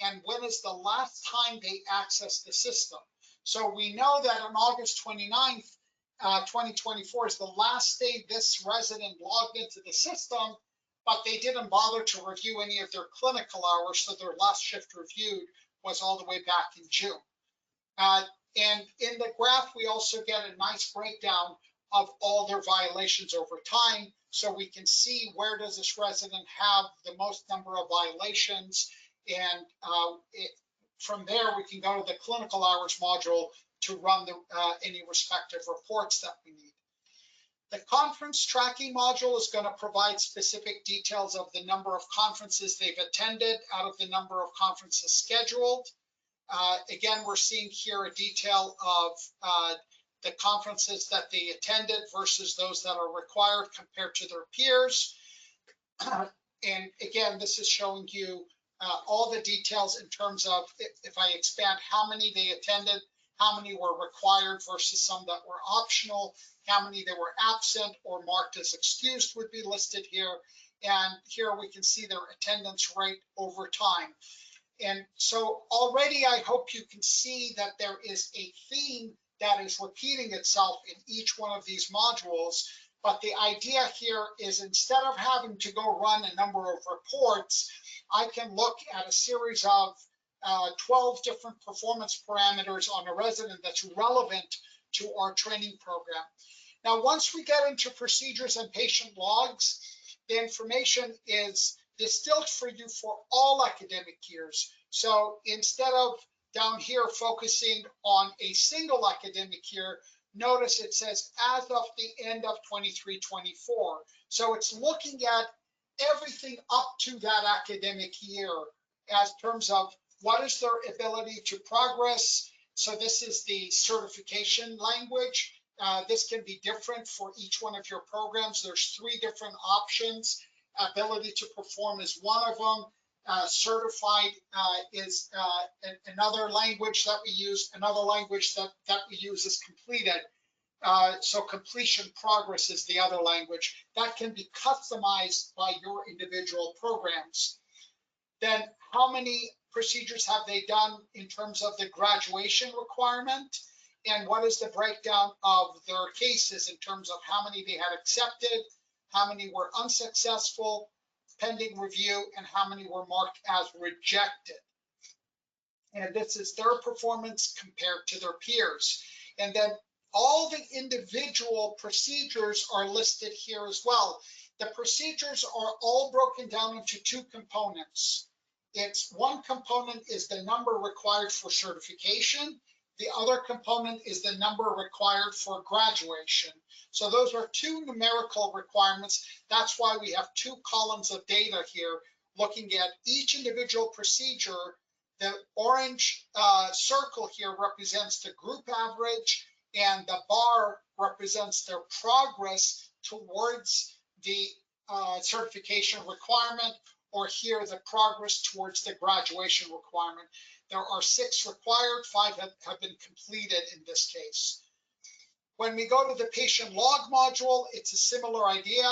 And when is the last time they accessed the system? So we know that on August 29th, 2024 is the last day this resident logged into the system, but they didn't bother to review any of their clinical hours, so their last shift reviewed was all the way back in June. And in the graph, we also get a nice breakdown of all their violations over time, so we can see where does this resident have the most number of violations, and from there we can go to the clinical hours module to run any respective reports that we need. The conference tracking module is going to provide specific details of the number of conferences they've attended out of the number of conferences scheduled. Again, we're seeing here a detail of the conferences that they attended versus those that are required compared to their peers. And again, this is showing you all the details in terms of, if I expand how many they attended, how many were required versus some that were optional, how many they were absent or marked as excused would be listed here. And here we can see their attendance rate over time. And so already I hope you can see that there is a theme that is repeating itself in each one of these modules. But the idea here is, instead of having to go run a number of reports, I can look at a series of 12 different performance parameters on a resident that's relevant to our training program. Now, once we get into procedures and patient logs, the information is distilled for you for all academic years. So instead of down here focusing on a single academic year, notice it says as of the end of 23-24. So it's looking at everything up to that academic year as terms of what is their ability to progress. So this is the certification language. This can be different for each one of your programs. There's 3 different options. Ability to perform is one of them. Certified is another language that we use. Another language that we use is completed. So completion progress is the other language. That can be customized by your individual programs. Then how many procedures have they done in terms of the graduation requirement? And what is the breakdown of their cases in terms of how many they had accepted, how many were unsuccessful, pending review, and how many were marked as rejected. And this is their performance compared to their peers. And then all the individual procedures are listed here as well. The procedures are all broken down into 2 components. It's one component is the number required for certification. The other component is the number required for graduation. So those are 2 numerical requirements. That's why we have 2 columns of data here looking at each individual procedure. The orange circle here represents the group average, and the bar represents their progress towards the certification requirement, or here the progress towards the graduation requirement. There are 6 required, 5 have been completed in this case. When we go to the patient log module, it's a similar idea.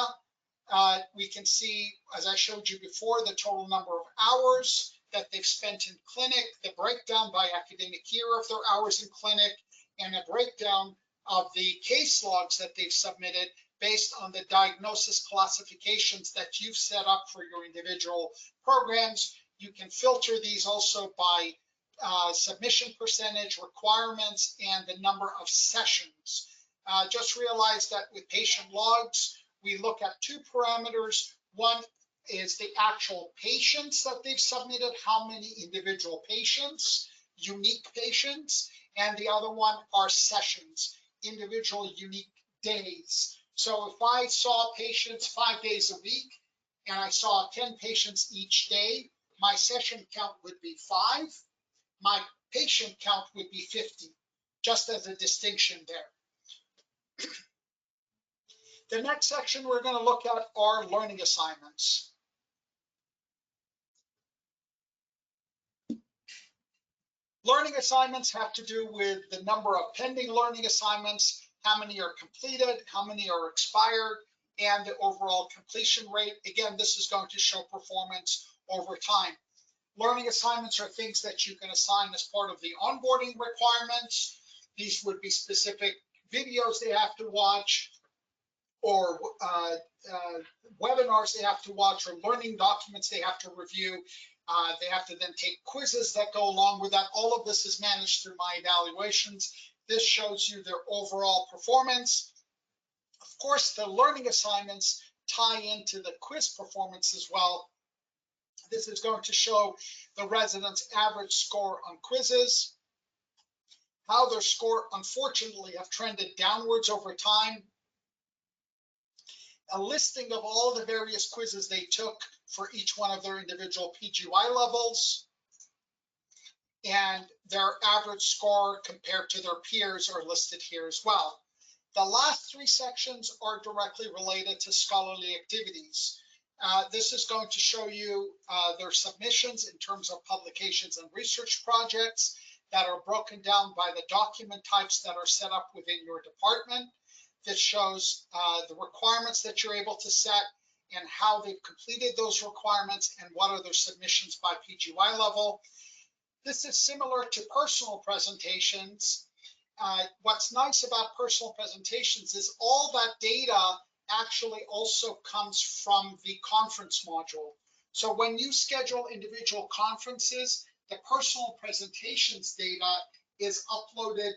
We can see, as I showed you before, the total number of hours that they've spent in clinic, the breakdown by academic year of their hours in clinic, and a breakdown of the case logs that they've submitted based on the diagnosis classifications that you've set up for your individual programs. You can filter these also by submission percentage, requirements, and the number of sessions. Just realize that with patient logs, we look at 2 parameters. One is the actual patients that they've submitted, how many individual patients, unique patients, and the other one are sessions, individual unique days. So if I saw patients 5 days a week and I saw 10 patients each day, my session count would be 5. My patient count would be 50, just as a distinction there. The next section we're going to look at are learning assignments. Learning assignments have to do with the number of pending learning assignments, how many are completed, how many are expired, and the overall completion rate. Again, this is going to show performance over time. Learning assignments are things that you can assign as part of the onboarding requirements. These would be specific videos they have to watch, or webinars they have to watch, or learning documents they have to review. They have to then take quizzes that go along with that. All of this is managed through my evaluations. This shows you their overall performance. Of course, the learning assignments tie into the quiz performance as well. This is going to show the residents' average score on quizzes, how their score, unfortunately, have trended downwards over time, a listing of all the various quizzes they took for each one of their individual PGY levels, and their average score compared to their peers are listed here as well. The last 3 sections are directly related to scholarly activities. This is going to show you their submissions in terms of publications and research projects that are broken down by the document types that are set up within your department. This shows the requirements that you're able to set and how they've completed those requirements and what are their submissions by PGY level. This is similar to personal presentations. What's nice about personal presentations is all that data actually also comes from the conference module. So when you schedule individual conferences, the personal presentations data is uploaded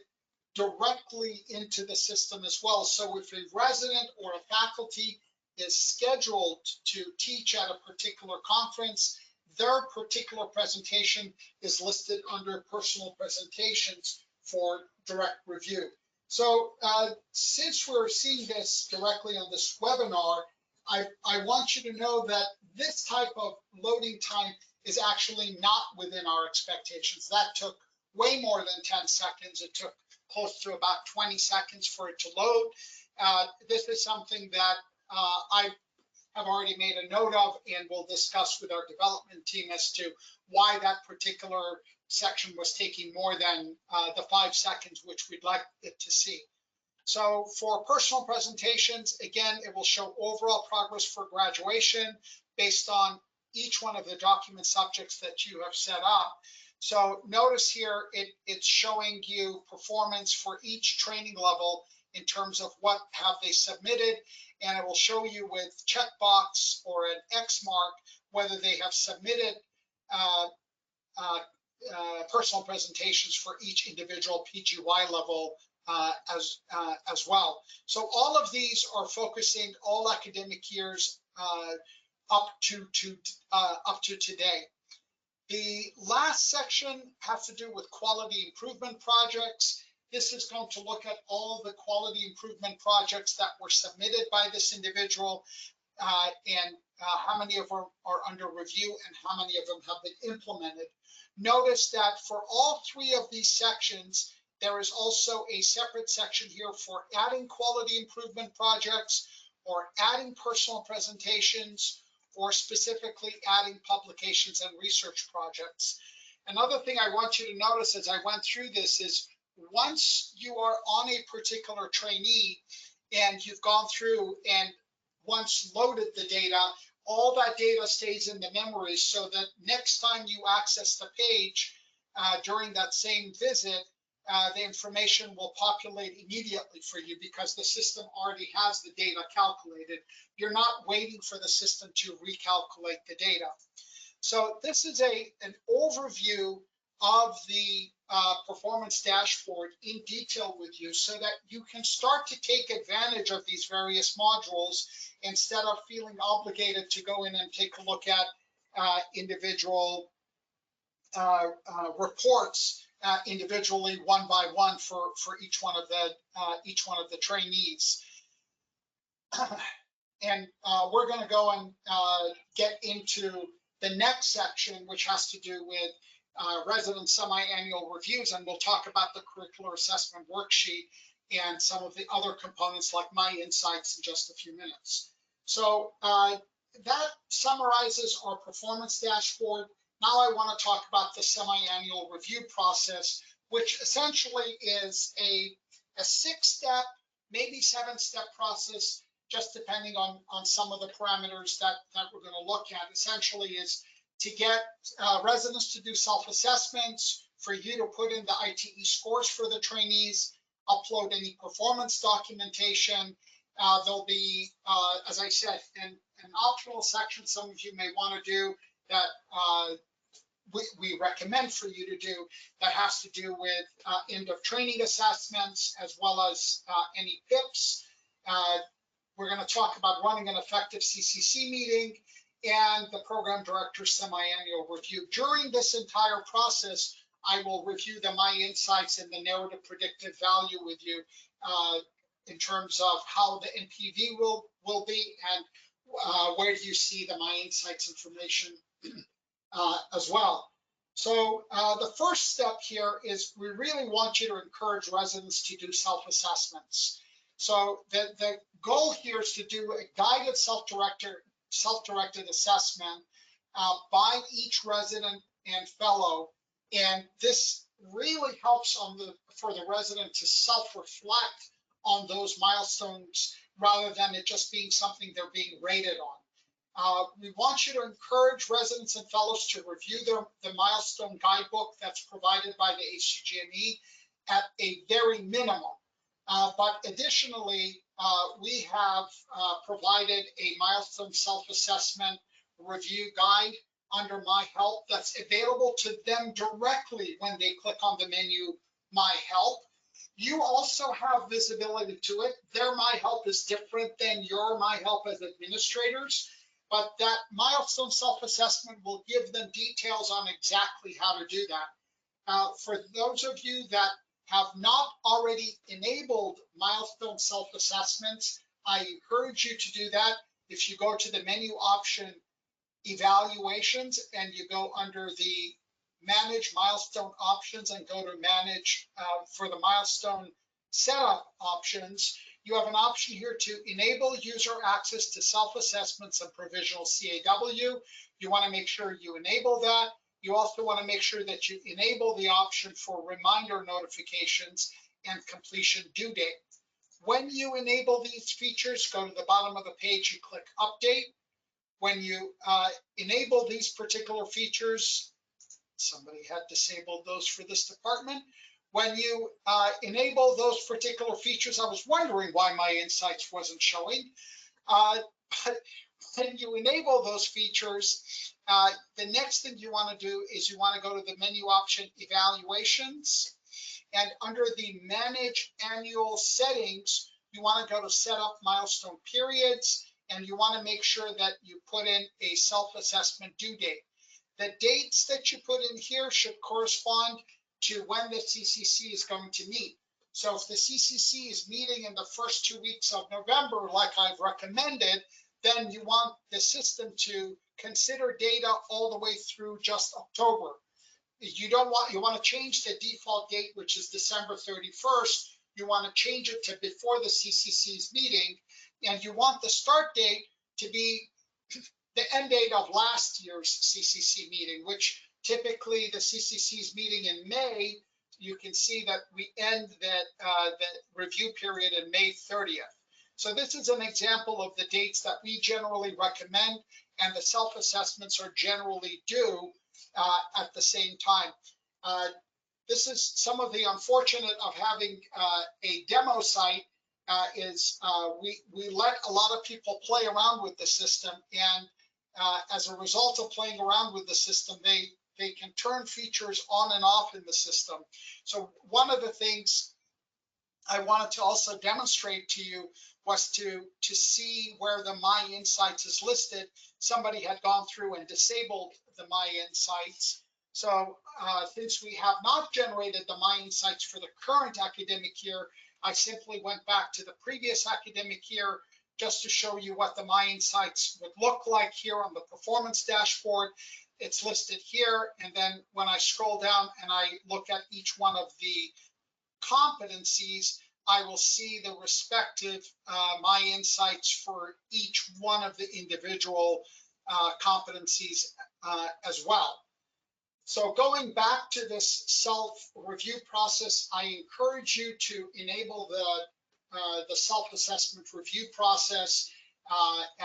directly into the system as well. So if a resident or a faculty is scheduled to teach at a particular conference, their particular presentation is listed under personal presentations for direct review. So since we're seeing this directly on this webinar, I want you to know that this type of loading time is actually not within our expectations. That took way more than 10 seconds. It took close to about 20 seconds for it to load. This is something that I have already made a note of and will discuss with our development team as to why that particular section was taking more than the 5 seconds, which we'd like it to see. So for personal presentations, again, it will show overall progress for graduation based on each one of the document subjects that you have set up. So notice here, it's showing you performance for each training level in terms of what have they submitted, and it will show you with checkbox or an X mark whether they have submitted personal presentations for each individual PGY level as well. So all of these are focusing all academic years up to today. The last section has to do with quality improvement projects. This is going to look at all the quality improvement projects that were submitted by this individual and how many of them are under review and how many of them have been implemented. Notice that for all 3 of these sections, there is also a separate section here for adding quality improvement projects or adding personal presentations or specifically adding publications and research projects. Another thing I want you to notice as I went through this is once you are on a particular trainee and you've gone through and once loaded the data, all that data stays in the memory so that next time you access the page during that same visit, the information will populate immediately for you because the system already has the data calculated. You're not waiting for the system to recalculate the data. So this is an overview of the performance dashboard in detail with you so that you can start to take advantage of these various modules instead of feeling obligated to go in and take a look at individual reports individually one by one for each one of the trainees. And we're going to go and get into the next section, which has to do with resident semi-annual reviews, and we'll talk about the curricular assessment worksheet and some of the other components like My Insights in just a few minutes. So that summarizes our performance dashboard. Now I want to talk about the semi-annual review process, which essentially is a 6-step, maybe 7-step process, just depending on some of the parameters that we're going to look at. Essentially is to get residents to do self-assessments, for you to put in the ITE scores for the trainees, upload any performance documentation. There'll be, as I said, an optional section some of you may want to do that we recommend for you to do that has to do with end of training assessments as well as any PIPs. We're going to talk about running an effective CCC meeting and the program director's semi-annual review. During this entire process, I will review the My Insights and the narrative predictive value with you in terms of how the NPV will be and where do you see the My Insights information as well. So the first step here is we really want you to encourage residents to do self-assessments. So the goal here is to do a guided self-directed assessment by each resident and fellow, and this really helps for the resident to self-reflect on those milestones rather than it just being something they're being rated on. We want you to encourage residents and fellows to review the milestone guidebook that's provided by the ACGME at a very minimum. But additionally, we have provided a milestone self-assessment review guide under My Help that's available to them directly when they click on the menu My Help. You also have visibility to it. Their My Help is different than your My Help as administrators, but that milestone self-assessment will give them details on exactly how to do that. For those of you that have not already enabled milestone self-assessments, I encourage you to do that. If you go to the menu option, evaluations, and you go under the manage milestone options and go to manage for the milestone setup options, you have an option here to enable user access to self-assessments and provisional CAW. You want to make sure you enable that. You also want to make sure that you enable the option for reminder notifications and completion due date. When you enable these features, go to the bottom of the page and click Update. When you enable these particular features, somebody had disabled those for this department. When you enable those particular features, I was wondering why my insights wasn't showing. But when you enable those features, the next thing you want to do is you want to go to the menu option, Evaluations, and under the Manage Annual Settings, you want to go to Set Up Milestone Periods, and you want to make sure that you put in a self-assessment due date. The dates that you put in here should correspond to when the CCC is going to meet. So if the CCC is meeting in the first 2 weeks of November, like I've recommended, then you want the system to consider data all the way through just October. You want to change the default date, which is December 31st. You want to change it to before the CCC's meeting, and you want the start date to be the end date of last year's CCC meeting, which typically the CCC's meeting in May. You can see that we end the review period in May 30th. So this is an example of the dates that we generally recommend, and the self-assessments are generally due at the same time. This is some of the unfortunate of having a demo site we let a lot of people play around with the system, and as a result of playing around with the system, they can turn features on and off in the system. So one of the things I wanted to also demonstrate to you was to see where the My Insights is listed. Somebody had gone through and disabled the My Insights. So since we have not generated the My Insights for the current academic year, I simply went back to the previous academic year just to show you what the My Insights would look like here on the performance dashboard. It's listed here, and then when I scroll down and I look at each one of the competencies, I will see the respective My Insights for each one of the individual competencies as well. So going back to this self-review process, I encourage you to enable the self-assessment review process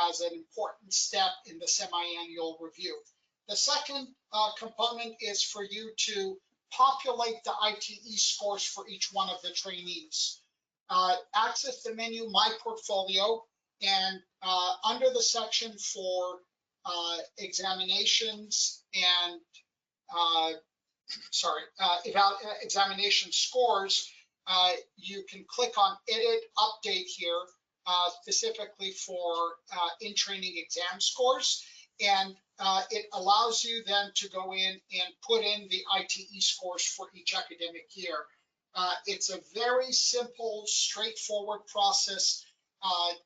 as an important step in the semi-annual review. The second component is for you to populate the ITE scores for each one of the trainees. Access the menu My Portfolio, and under the section for examinations and examination scores, you can click on Edit Update here, specifically for in-training exam scores, and it allows you then to go in and put in the ITE scores for each academic year. It's a very simple, straightforward process.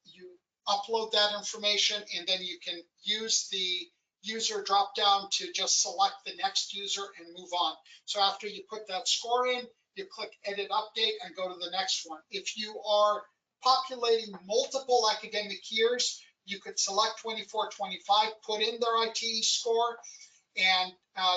You upload that information, and then you can use the user drop down to just select the next user and move on. So after you put that score in, you click Edit Update and go to the next one. If you are populating multiple academic years, you could select 24-25, put in their ITE score, and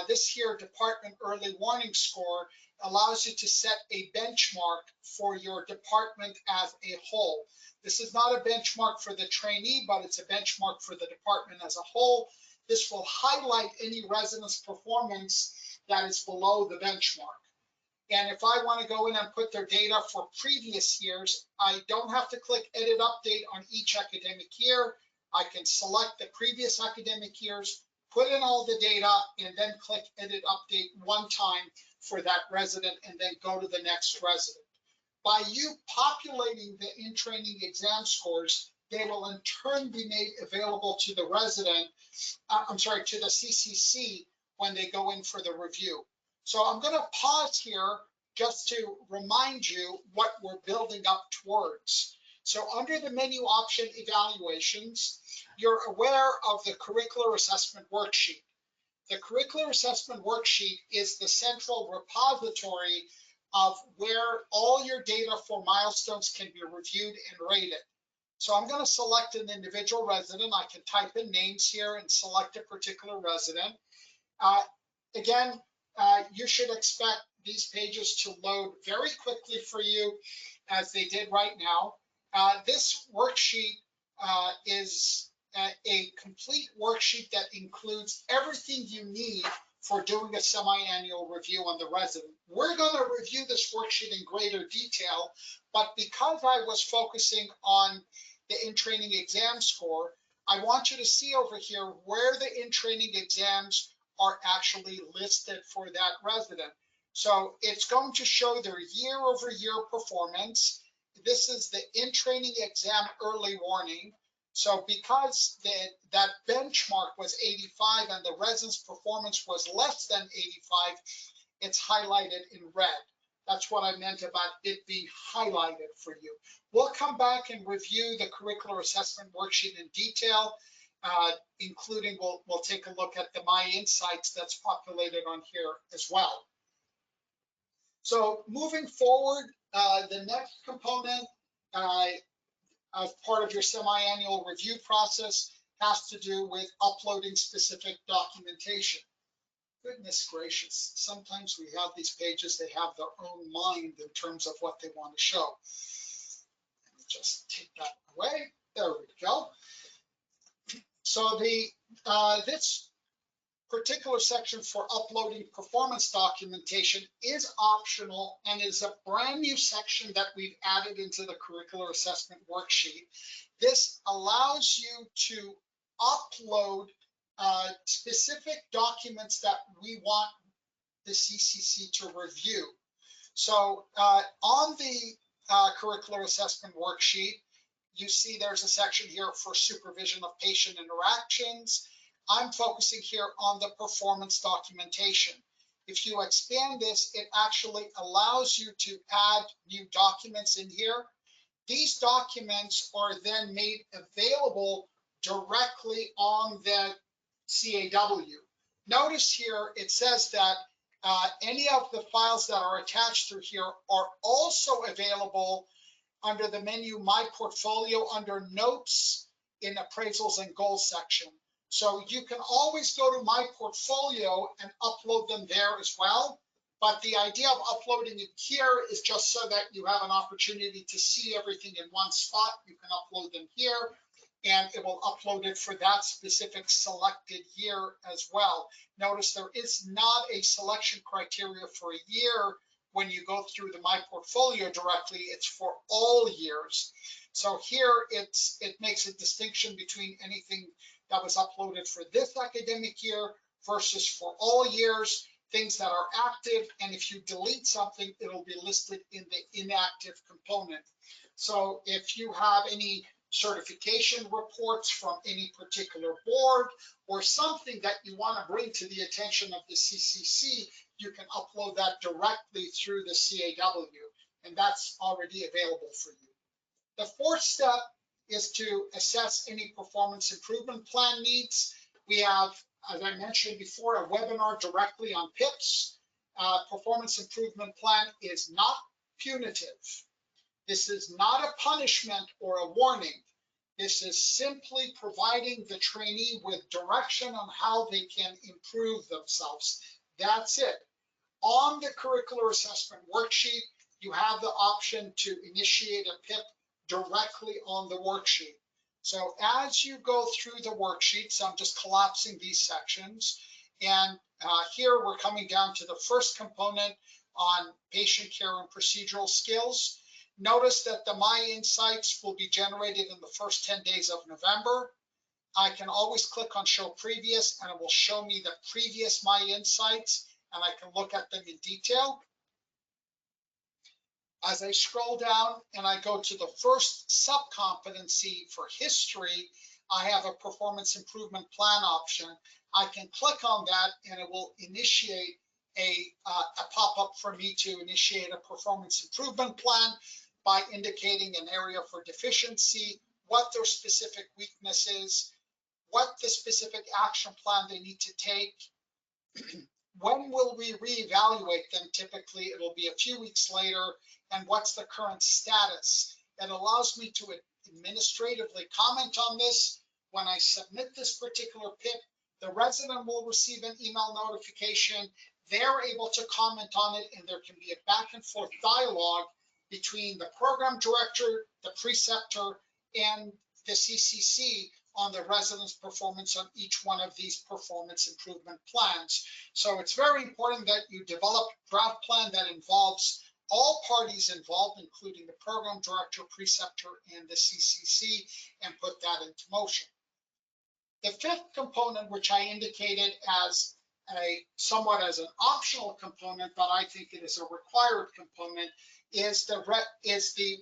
this here Department Early Warning Score allows you to set a benchmark for your department as a whole. This is not a benchmark for the trainee, but it's a benchmark for the department as a whole. This will highlight any residence performance that is below the benchmark. And if I want to go in and put their data for previous years, I don't have to click Edit Update on each academic year. I can select the previous academic years, put in all the data, and then click Edit Update one time for that resident, and then go to the next resident. By you populating the in-training exam scores, they will in turn be made available to the resident, to the CCC when they go in for the review. So I'm going to pause here just to remind you what we're building up towards. So under the menu option evaluations, you're aware of the curricular assessment worksheet. The curricular assessment worksheet is the central repository of where all your data for milestones can be reviewed and rated. So I'm going to select an individual resident. I can type in names here and select a particular resident. Again, you should expect these pages to load very quickly for you, as they did right now. This worksheet is a complete worksheet that includes everything you need for doing a semi-annual review on the resident. We're going to review this worksheet in greater detail, but because I was focusing on the in-training exam score, I want you to see over here where the in-training exams are actually listed for that resident. So it's going to show their year-over-year performance. This is the in-training exam early warning. So because that benchmark was 85 and the resident's performance was less than 85, it's highlighted in red. That's what I meant about it being highlighted for you. We'll come back and review the curricular assessment worksheet in detail, including we'll take a look at the My Insights that's populated on here as well. So moving forward, the next component as part of your semi-annual review process has to do with uploading specific documentation. Goodness gracious, sometimes we have these pages, they have their own mind in terms of what they want to show. Let me just take that away. There we go. So this particular section for uploading performance documentation is optional and is a brand new section that we've added into the curricular assessment worksheet. This allows you to upload specific documents that we want the CCC to review. So on the curricular assessment worksheet, you see there's a section here for supervision of patient interactions. I'm focusing here on the performance documentation. If you expand this, it actually allows you to add new documents in here. These documents are then made available directly on the CAW. Notice here it says that any of the files that are attached through here are also available under the menu My Portfolio under Notes in Appraisals and Goals section. So you can always go to My Portfolio and upload them there as well. But the idea of uploading it here is just so that you have an opportunity to see everything in one spot. You can upload them here, and it will upload it for that specific selected year as well. Notice there is not a selection criteria for a year when you go through the My Portfolio directly. It's for all years. So here it makes a distinction between anything that was uploaded for this academic year versus for all years, things that are active, and if you delete something, it'll be listed in the inactive component. So if you have any certification reports from any particular board or something that you want to bring to the attention of the CCC, you can upload that directly through the CAW, and that's already available for you. The fourth step is to assess any performance improvement plan needs. We have, as I mentioned before, a webinar directly on PIPs. Performance improvement plan is not punitive. This is not a punishment or a warning. This is simply providing the trainee with direction on how they can improve themselves. That's it. On the curricular assessment worksheet, you have the option to initiate a PIP directly on the worksheet. So as you go through the worksheets, I'm just collapsing these sections. And here we're coming down to the first component on patient care and procedural skills. Notice that the My Insights will be generated in the first 10 days of November. I can always click on Show Previous, and it will show me the previous My Insights, and I can look at them in detail. As I scroll down and I go to the first sub-competency for history, I have a performance improvement plan option. I can click on that and it will initiate a pop-up for me to initiate a performance improvement plan by indicating an area for deficiency, what their specific weakness is, what the specific action plan they need to take. When will we reevaluate them? Typically, it'll be a few weeks later, and what's the current status? It allows me to administratively comment on this. When I submit this particular PIP, the resident will receive an email notification. They're able to comment on it, and there can be a back and forth dialogue between the program director, the preceptor, and the CCC on the resident's performance on each one of these performance improvement plans. So it's very important that you develop a draft plan that involves all parties involved, including the program director, preceptor, and the CCC, and put that into motion. The fifth component, which I indicated as somewhat as an optional component, but I think it is a required component, is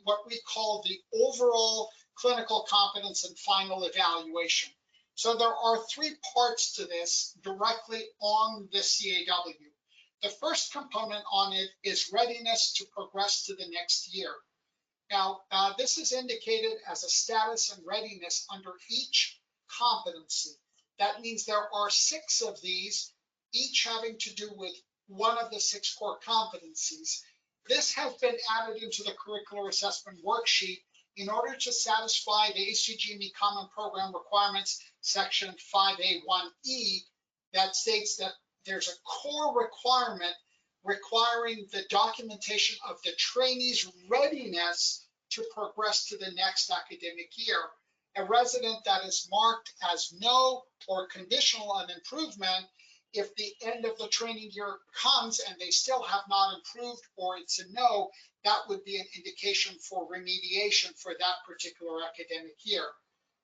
what we call the overall clinical competence and final evaluation. So there are three parts to this directly on the CAW. The first component on it is readiness to progress to the next year. Now, this is indicated as a status and readiness under each competency. That means there are 6 of these, each having to do with one of the 6 core competencies. This has been added into the curricular assessment worksheet in order to satisfy the ACGME Common Program Requirements Section 5A1E that states that there's a core requirement requiring the documentation of the trainee's readiness to progress to the next academic year. A resident that is marked as no or conditional on improvement, if the end of the training year comes and they still have not improved or it's a no, that would be an indication for remediation for that particular academic year.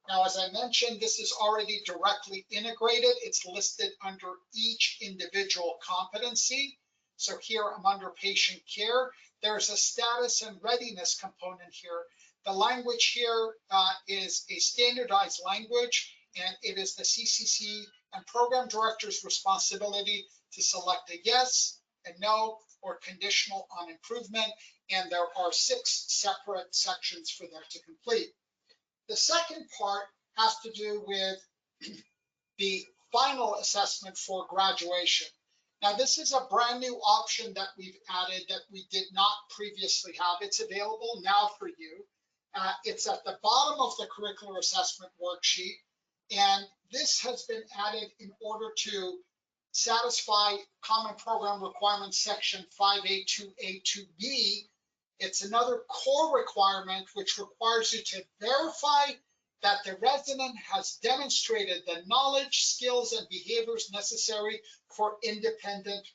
Now, as I mentioned, this is already directly integrated. It's listed under each individual competency. So here I'm under patient care. There's a status and readiness component here. The language here is a standardized language, and it is the CCC and program director's responsibility to select a yes, a no, or conditional on improvement, and there are 6 separate sections for them to complete. The second part has to do with the final assessment for graduation. Now, this is a brand new option that we've added that we did not previously have. It's available now for you. It's at the bottom of the curricular assessment worksheet, and this has been added in order to satisfy Common Program Requirements Section 5A2A2B. It's another core requirement which requires you to verify that the resident has demonstrated the knowledge, skills, and behaviors necessary for independent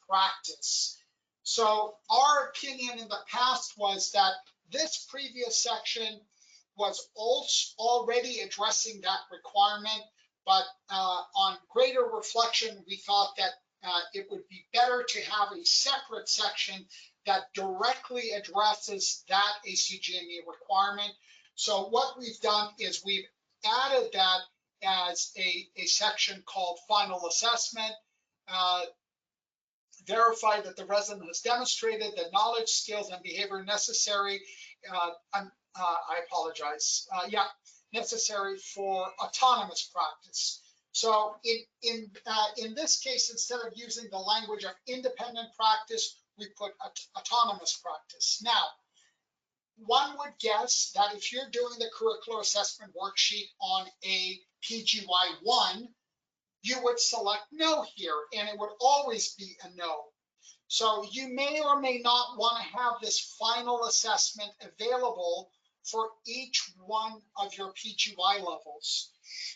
practice. So our opinion in the past was that this previous section was already addressing that requirement, but on greater reflection, we thought that it would be better to have a separate section that directly addresses that ACGME requirement. So what we've done is we've added that as a section called Final Assessment, verify that the resident has demonstrated the knowledge, skills, and behavior necessary. Necessary for autonomous practice. So in this case, instead of using the language of independent practice, we put autonomous practice. Now, one would guess that if you're doing the curricular assessment worksheet on a PGY1, you would select no here, and it would always be a no. So you may or may not want to have this final assessment available for each one of your PGY levels.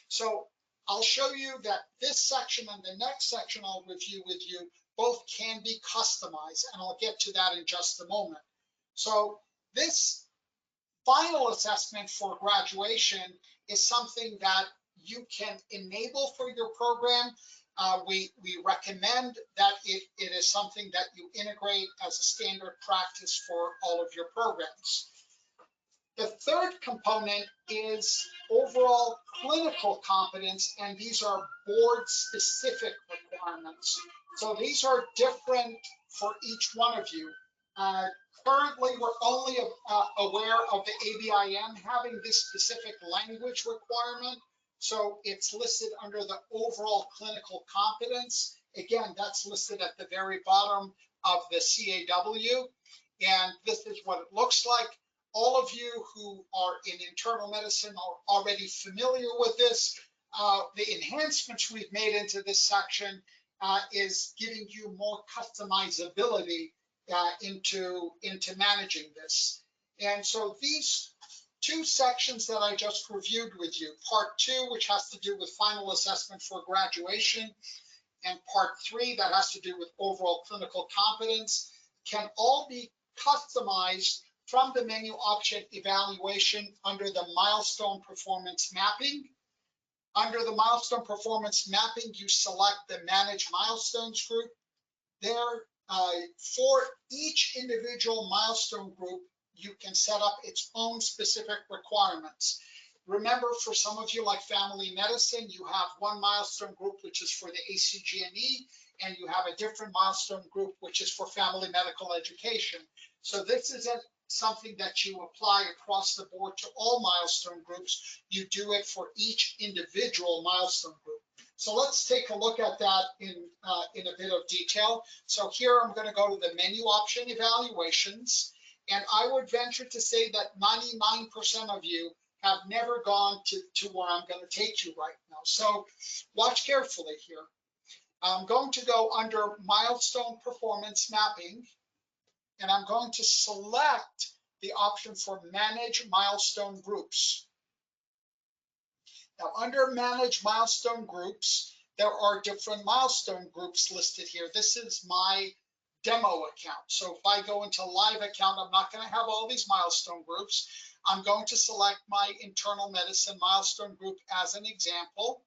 So I'll show you that this section and the next section I'll review with you both can be customized, and I'll get to that in just a moment. So this final assessment for graduation is something that you can enable for your program. We recommend that it is something that you integrate as a standard practice for all of your programs. The third component is overall clinical competence, and these are board-specific requirements. So these are different for each one of you. Currently, we're only aware of the ABIM having this specific language requirement. So it's listed under the overall clinical competence. Again, that's listed at the very bottom of the CAW. And this is what it looks like. All of you who are in internal medicine are already familiar with this. The enhancements we've made into this section is giving you more customizability into managing this. And so these two sections that I just reviewed with you, part 2, which has to do with final assessment for graduation, and part 3 that has to do with overall clinical competence, can all be customized from the menu option evaluation under the milestone performance mapping. Under the milestone performance mapping, you select the manage milestones group. There, for each individual milestone group, you can set up its own specific requirements. Remember, for some of you like family medicine, you have one milestone group which is for the ACG&E, and you have a different milestone group which is for family medical education. So this isn't something that you apply across the board to all milestone groups. You do it for each individual milestone group. So let's take a look at that in a bit of detail. So here I'm going to go to the menu option evaluations, and I would venture to say that 99% of you have never gone to where I'm going to take you right now. So watch carefully here. I'm going to go under milestone performance mapping, and I'm going to select the option for manage milestone groups. Now, under manage milestone groups, there are different milestone groups listed here. This is my demo account. So if I go into live account, I'm not going to have all these milestone groups. I'm going to select my internal medicine milestone group as an example.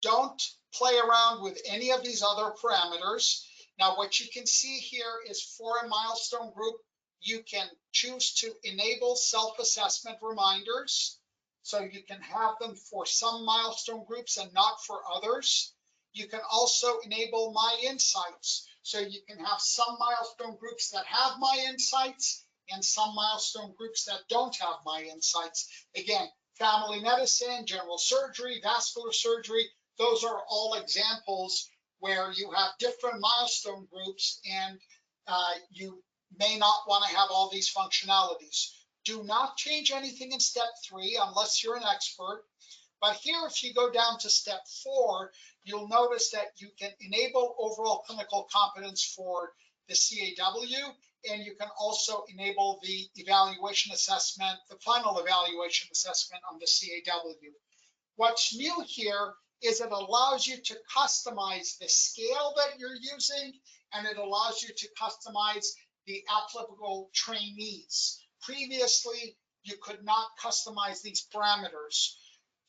Don't play around with any of these other parameters. Now, what you can see here is for a milestone group, you can choose to enable self-assessment reminders. So you can have them for some milestone groups and not for others. You can also enable my insights. So you can have some milestone groups that have my insights and some milestone groups that don't have my insights. Again, family medicine, general surgery, vascular surgery, those are all examples where you have different milestone groups and you may not want to have all these functionalities. Do not change anything in step 3 unless you're an expert. But here, if you go down to step 4, you'll notice that you can enable overall clinical competence for the CAW, and you can also enable the evaluation assessment, the final evaluation assessment on the CAW. What's new here is it allows you to customize the scale that you're using, and it allows you to customize the applicable trainees. Previously, you could not customize these parameters.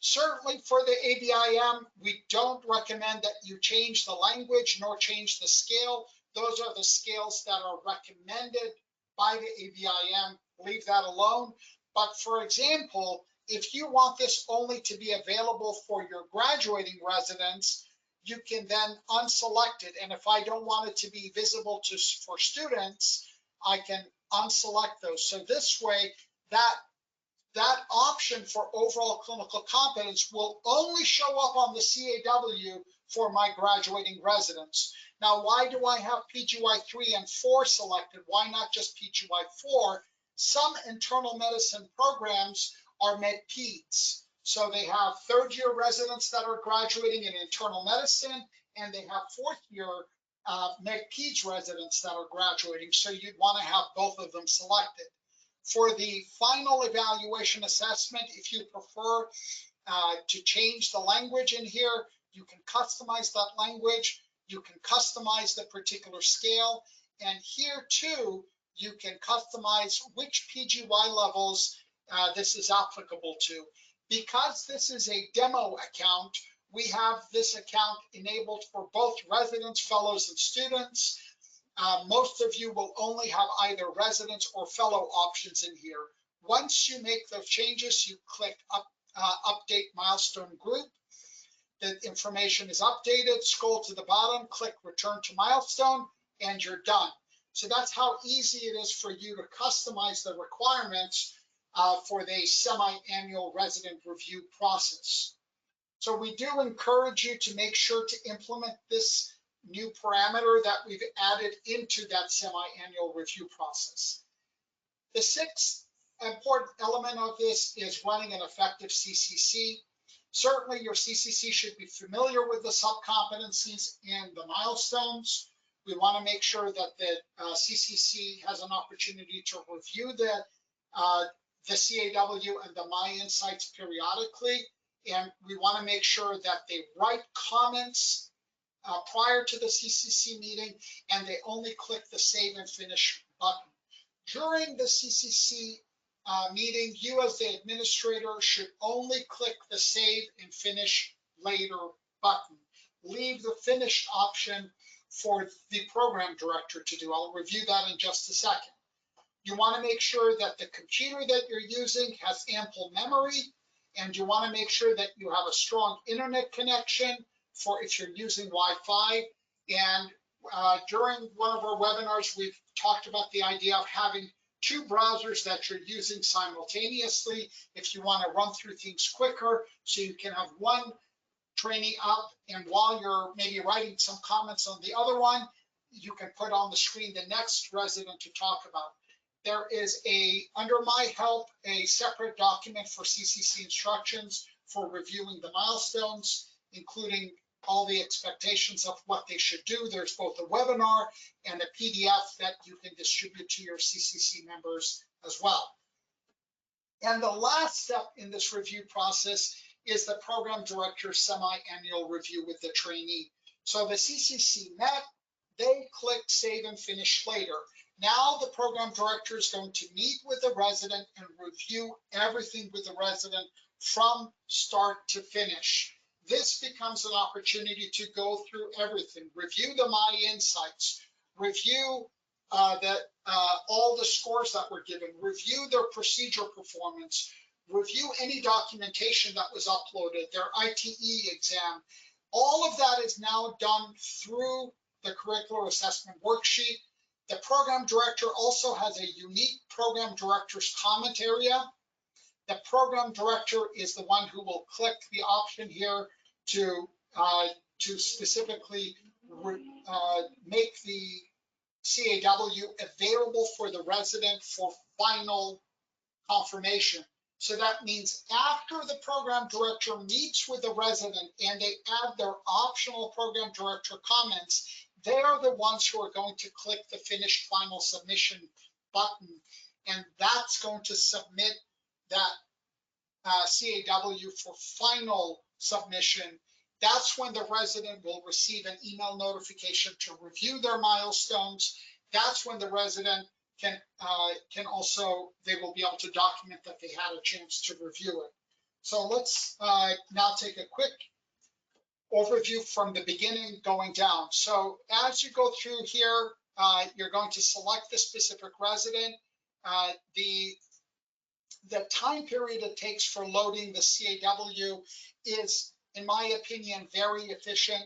Certainly for the ABIM, we don't recommend that you change the language nor change the scale. Those are the scales that are recommended by the ABIM. Leave that alone. But for example, if you want this only to be available for your graduating residents, you can then unselect it. And if I don't want it to be visible for students, I can unselect those. So this way, that option for overall clinical competence will only show up on the CAW for my graduating residents. Now, why do I have PGY 3 and 4 selected? Why not just PGY 4? Some internal medicine programs are med-peds. So they have third-year residents that are graduating in internal medicine, and they have fourth-year med-peds residents that are graduating. So you'd want to have both of them selected. For the final evaluation assessment, if you prefer to change the language in here, you can customize that language. You can customize the particular scale. And here too, you can customize which PGY levels this is applicable to. Because this is a demo account, we have this account enabled for both residents, fellows, and students. Most of you will only have either residents or fellow options in here. Once you make those changes, you click Update Milestone Group. The information is updated, scroll to the bottom, click Return to Milestone, and you're done. So that's how easy it is for you to customize the requirements for the semi-annual resident review process. So we do encourage you to make sure to implement this new parameter that we've added into that semi-annual review process. The sixth important element of this is running an effective CCC. Certainly your CCC should be familiar with the sub-competencies and the milestones. We want to make sure that the CCC has an opportunity to review the CAW and the My Insights periodically. And we want to make sure that they write comments prior to the CCC meeting, and they only click the Save and Finish button. During the CCC meeting, you as the administrator should only click the Save and Finish Later button. Leave the Finished option for the program director to do. I'll review that in just a second. You want to make sure that the computer that you're using has ample memory, and you want to make sure that you have a strong internet connection for if you're using Wi-Fi. And during one of our webinars, we've talked about the idea of having two browsers that you're using simultaneously if you want to run through things quicker, so you can have one training up, and while you're maybe writing some comments on the other one, you can put on the screen the next resident to talk about. There is under My Help, a separate document for CCC instructions for reviewing the milestones, including all the expectations of what they should do. There's both a webinar and a PDF that you can distribute to your CCC members as well. And the last step in this review process is the program director's semi-annual review with the trainee. So the CCC met, they click Save and Finish Later. Now the program director is going to meet with the resident and review everything with the resident from start to finish. This becomes an opportunity to go through everything, review the My Insights, review all the scores that were given, review their procedure performance, review any documentation that was uploaded, their ITE exam. All of that is now done through the curricular assessment worksheet. The program director also has a unique program director's comment area. The program director is the one who will click the option here to specifically make the CAW available for the resident for final confirmation. So that means after the program director meets with the resident and they add their optional program director comments, they are the ones who are going to click the Finished Final Submission button, and that's going to submit that CAW for final submission. That's when the resident will receive an email notification to review their milestones. That's when the resident can also, they will be able to document that they had a chance to review it. So let's now take a quick overview from the beginning going down. So as you go through here, you're going to select the specific resident. The time period it takes for loading the CAW is, in my opinion, very efficient.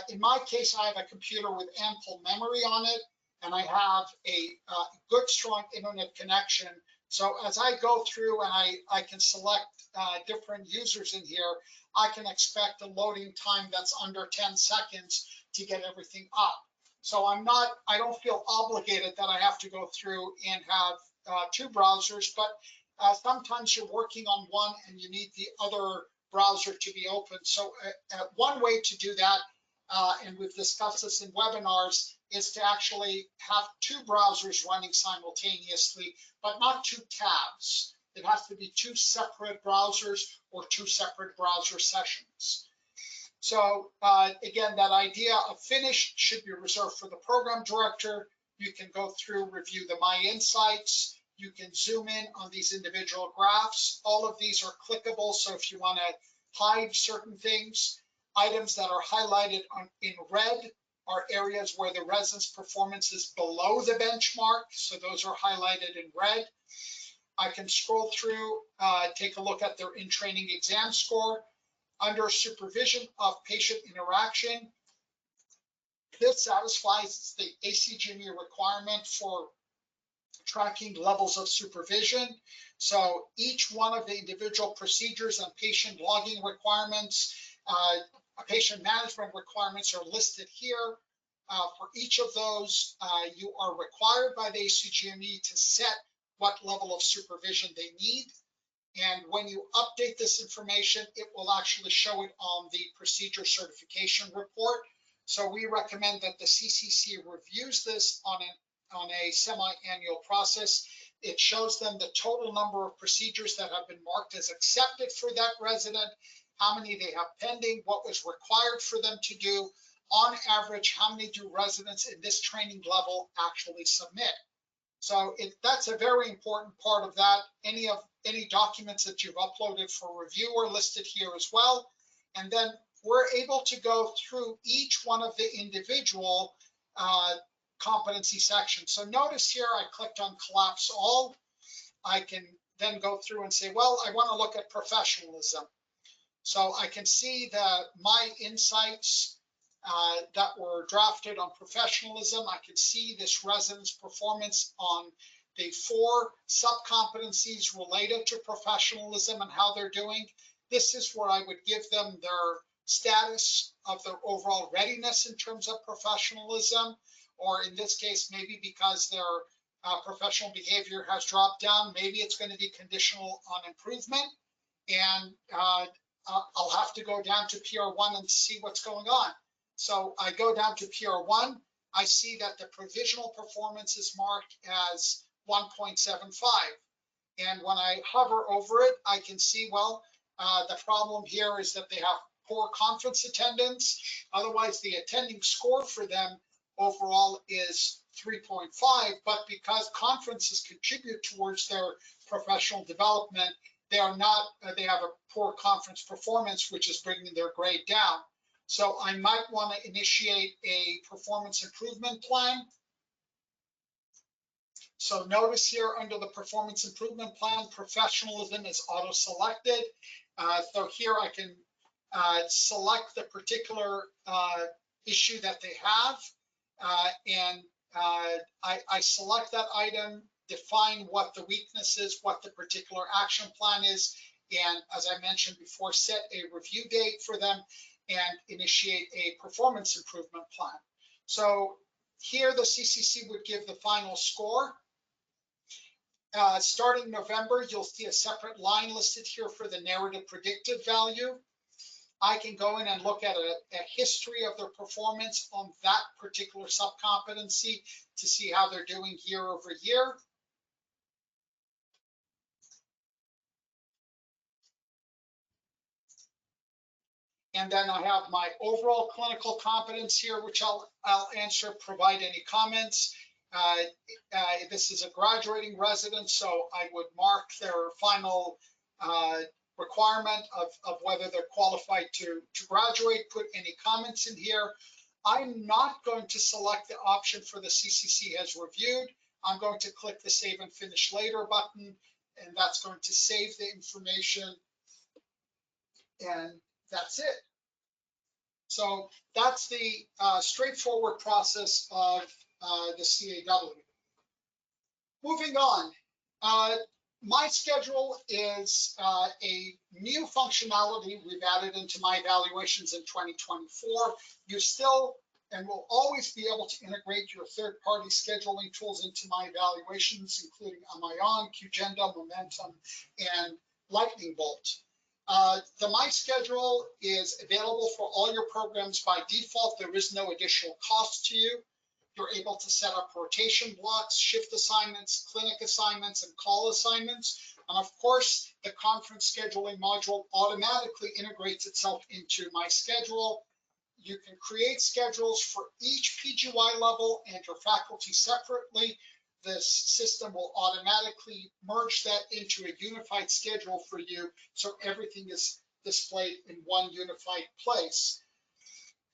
In my case, I have a computer with ample memory on it, and I have a good, strong internet connection. So as I go through and I can select different users in here, I can expect a loading time that's under 10 seconds to get everything up. So I don't feel obligated that I have to go through and have two browsers, but sometimes you're working on one and you need the other browser to be open. So one way to do that, and we've discussed this in webinars, is to actually have two browsers running simultaneously, but not two tabs. It has to be two separate browsers or two separate browser sessions. So again, that idea of finished should be reserved for the program director. You can go through, review the My Insights, You can zoom in on these individual graphs. All of these are clickable, so if you want to hide certain things, items that are highlighted in red are areas where the resident's performance is below the benchmark, so those are highlighted in red. I can scroll through, take a look at their in-training exam score. Under supervision of patient interaction, this satisfies the ACGME requirement for tracking levels of supervision. So each one of the individual procedures and patient logging requirements, patient management requirements are listed here. For each of those, you are required by the ACGME to set what level of supervision they need. And when you update this information, it will actually show it on the procedure certification report. So we recommend that the CCC reviews this on a semi-annual process. It shows them the total number of procedures that have been marked as accepted for that resident, how many they have pending, what was required for them to do. On average, how many do residents in this training level actually submit? So that's a very important part of that. Any documents that you've uploaded for review are listed here as well. And then we're able to go through each one of the individual competency sections. So notice here I clicked on collapse all. I can then go through and say, well, I want to look at professionalism. So I can see my insights that were drafted on professionalism. I can see this resident's performance on the 4 sub-competencies related to professionalism and how they're doing. This is where I would give them their status of their overall readiness in terms of professionalism, or in this case, maybe because their professional behavior has dropped down, maybe it's going to be conditional on improvement. And I'll have to go down to PR1 and see what's going on. So I go down to PR1, I see that the provisional performance is marked as 1.75. And when I hover over it, I can see, well, the problem here is that they have poor conference attendance. Otherwise, the attending score for them overall is 3.5, but because conferences contribute towards their professional development, they have a poor conference performance, which is bringing their grade down. So I might want to initiate a performance improvement plan. So notice here under the performance improvement plan, professionalism is auto-selected. So here I can select the particular issue that they have, and I select that item, define what the weakness is, what the particular action plan is, and as I mentioned before, set a review date for them and initiate a performance improvement plan. So here the CCC would give the final score. Starting November, you'll see a separate line listed here for the narrative predictive value. I can go in and look at a history of their performance on that particular subcompetency to see how they're doing year over year. And then I have my overall clinical competence here, which I'll answer, provide any comments. This is a graduating resident, so I would mark their final requirement of whether they're qualified to graduate, put any comments in here. I'm not going to select the option for the CCC has reviewed. I'm going to click the Save and Finish Later button, and that's going to save the information, and that's it. So that's the straightforward process of the CAW. Moving on, my schedule is a new functionality we've added into my evaluations in 2024. You still and will always be able to integrate your third-party scheduling tools into my evaluations, including Amion, QGenda, Momentum, and Lightning Bolt. The My Schedule is available for all your programs by default. There is no additional cost to you. You're able to set up rotation blocks, shift assignments, clinic assignments, and call assignments. And of course, the conference scheduling module automatically integrates itself into My Schedule. You can create schedules for each PGY level and your faculty separately the system will automatically merge that into a unified schedule for you, so everything is displayed in one unified place.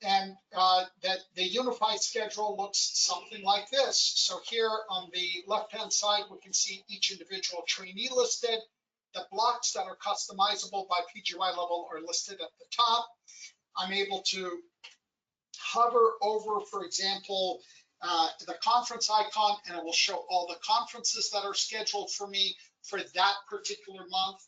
And that the unified schedule looks something like this. So here on the left-hand side, we can see each individual trainee listed. The blocks that are customizable by PGY level are listed at the top. I'm able to hover over, for example, the conference icon, and it will show all the conferences that are scheduled for me for that particular month.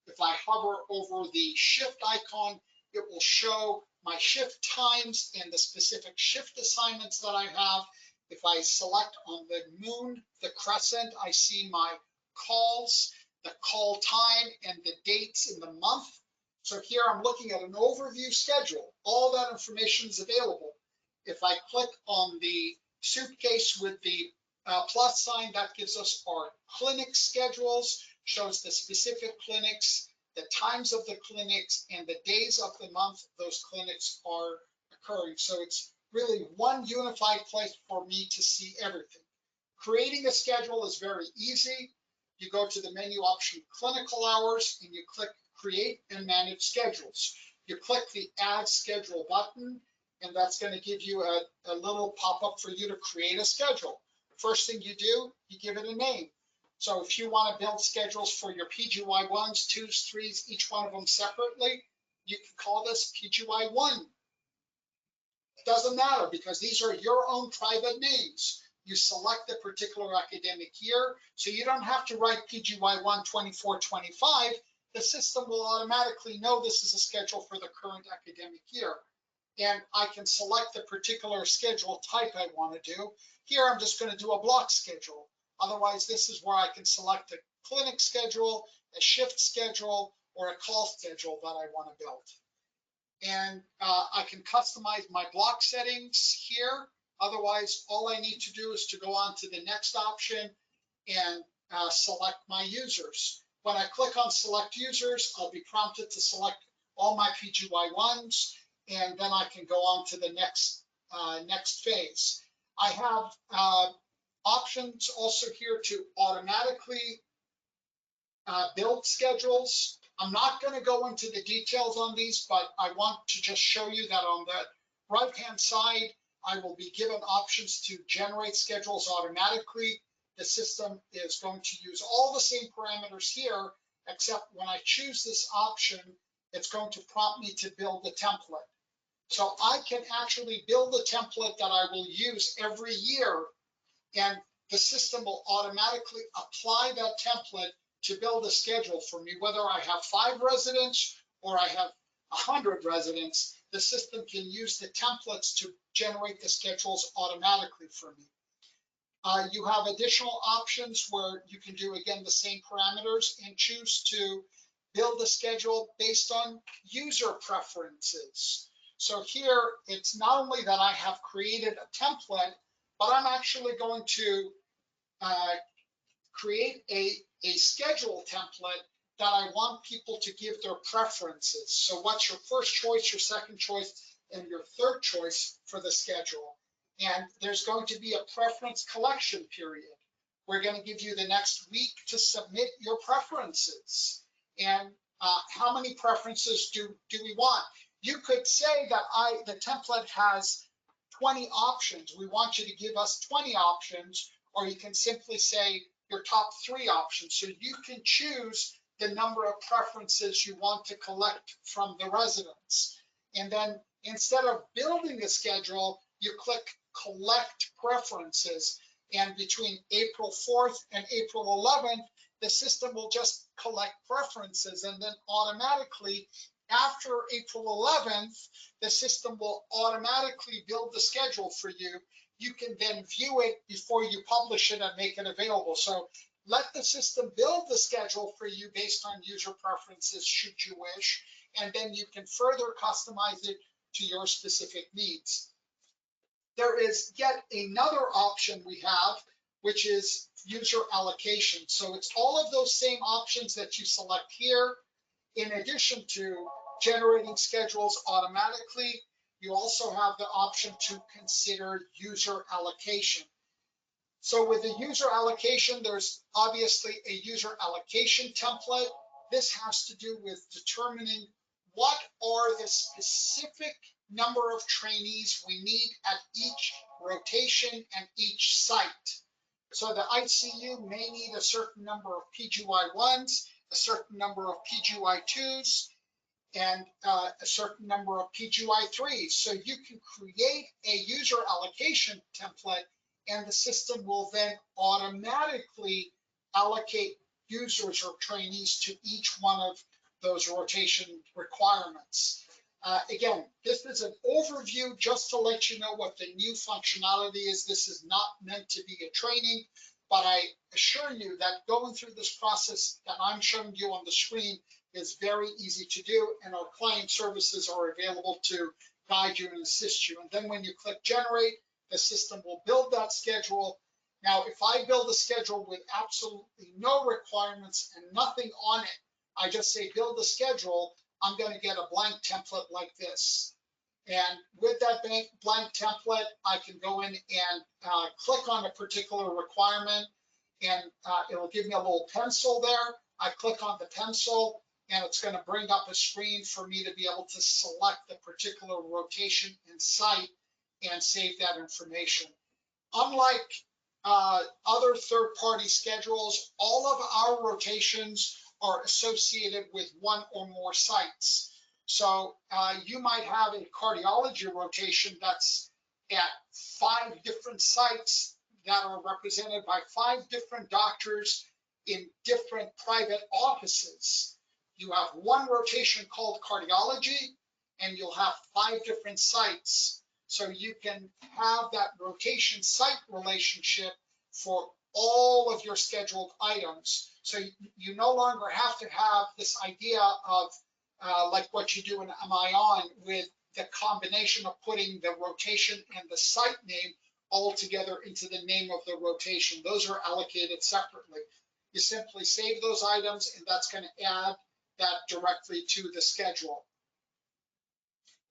If I hover over the shift icon, it will show my shift times and the specific shift assignments that I have. If I select on the moon, the crescent, I see my calls, the call time, and the dates in the month. So here I'm looking at an overview schedule. All that information is available. If I click on the suitcase with the plus sign, that gives us our clinic schedules, shows the specific clinics, the times of the clinics, and the days of the month those clinics are occurring. So it's really one unified place for me to see everything. Creating a schedule is very easy. You go to the menu option, clinical hours, and you click create and manage schedules. You click the add schedule button, and that's going to give you a little pop-up for you to create a schedule. First thing you do, you give it a name. So if you want to build schedules for your PGY 1s, 2s, 3s, each one of them separately, you can call this PGY 1. It doesn't matter because these are your own private names. You select the particular academic year, so you don't have to write PGY 1 24-25. The system will automatically know this is a schedule for the current academic year. And I can select the particular schedule type I want to do. Here, I'm just going to do a block schedule. Otherwise, this is where I can select a clinic schedule, a shift schedule, or a call schedule that I want to build. And I can customize my block settings here. Otherwise, all I need to do is to go on to the next option and select my users. When I click on select users, I'll be prompted to select all my PGY1s, and then I can go on to the next phase. I have options also here to automatically build schedules. I'm not going to go into the details on these, but I want to just show you that on the right-hand side, I will be given options to generate schedules automatically. The system is going to use all the same parameters here, except when I choose this option, it's going to prompt me to build a template. So I can actually build a template that I will use every year, and the system will automatically apply that template to build a schedule for me. Whether I have 5 residents or I have 100 residents, the system can use the templates to generate the schedules automatically for me. You have additional options where you can do, again, the same parameters and choose to build a schedule based on user preferences. So here, it's not only that I have created a template, but I'm actually going to create a schedule template that I want people to give their preferences. So what's your first choice, your second choice, and your third choice for the schedule? And there's going to be a preference collection period. We're going to give you the next week to submit your preferences. And how many preferences do we want? You could say that the template has 20 options. We want you to give us 20 options, or you can simply say your top 3 options. So you can choose the number of preferences you want to collect from the residents. And then instead of building a schedule, you click collect preferences. And between April 4th and April 11th, the system will just collect preferences, and then automatically after April 11th, the system will automatically build the schedule for you. You can then view it before you publish it and make it available. So let the system build the schedule for you based on user preferences, should you wish, and then you can further customize it to your specific needs. There is yet another option we have, which is user allocation. So it's all of those same options that you select here. In addition to generating schedules automatically, you also have the option to consider user allocation. So with the user allocation, there's obviously a user allocation template. This has to do with determining what are the specific number of trainees we need at each rotation and each site. So the ICU may need a certain number of PGY1s, a certain number of PGY2s, and a certain number of PGY3s. So you can create a user allocation template, and the system will then automatically allocate users or trainees to each one of those rotation requirements. Again, this is an overview just to let you know what the new functionality is. This is not meant to be a training, but I assure you that going through this process that I'm showing you on the screen is very easy to do, and our client services are available to guide you and assist you. And then when you click generate, the system will build that schedule. Now, if I build a schedule with absolutely no requirements and nothing on it, I just say build a schedule, I'm going to get a blank template like this. And with that blank template, I can go in and click on a particular requirement, and it'll give me a little pencil there. I click on the pencil, and it's going to bring up a screen for me to be able to select the particular rotation and site and save that information. Unlike other third-party schedules, all of our rotations are associated with one or more sites. So you might have a cardiology rotation that's at 5 different sites that are represented by 5 different doctors in different private offices. You have one rotation called cardiology, and you'll have 5 different sites. So you can have that rotation site relationship for all of your scheduled items. So you no longer have to have this idea of like what you do in MION with the combination of putting the rotation and the site name all together into the name of the rotation. Those are allocated separately. You simply save those items, and that's going to add that directly to the schedule.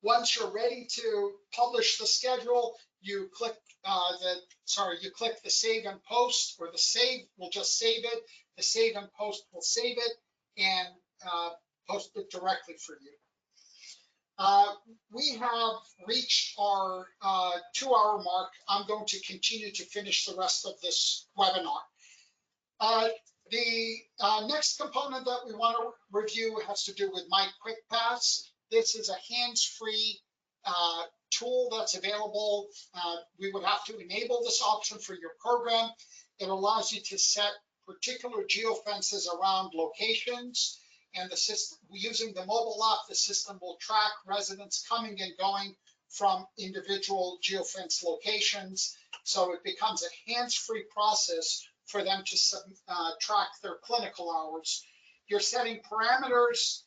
Once you're ready to publish the schedule, you click the save and post, or the save will just save it. The save and post will save it and post it directly for you. We have reached our 2-hour mark. I'm going to continue to finish the rest of this webinar. The next component that we want to review has to do with My Quick Pass. This is a hands-free tool that's available. We would have to enable this option for your program. It allows you to set particular geofences around locations, and the system, using the mobile app, the system will track residents coming and going from individual geofence locations. So it becomes a hands-free process for them to track their clinical hours. You're setting parameters.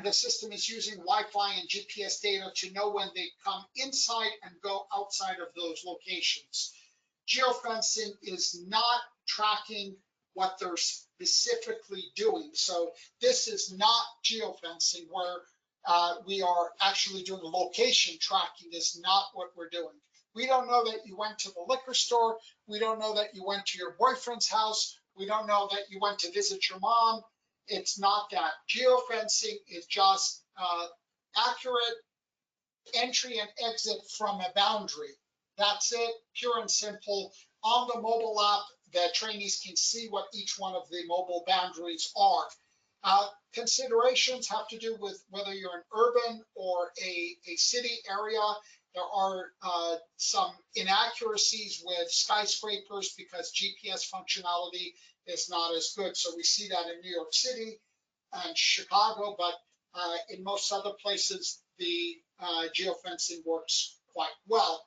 The system is using Wi-Fi and GPS data to know when they come inside and go outside of those locations. Geofencing is not tracking what they're specifically doing. So this is not geofencing where we are actually doing location tracking. Is not what we're doing. We don't know that you went to the liquor store. We don't know that you went to your boyfriend's house. We don't know that you went to visit your mom. It's not that. Geofencing is just accurate entry and exit from a boundary. That's it, pure and simple. On the mobile app, the trainees can see what each one of the mobile boundaries are. Considerations have to do with whether you're an urban or a city area. There are some inaccuracies with skyscrapers because GPS functionality is not as good. So we see that in New York City and Chicago, but in most other places, the geofencing works quite well.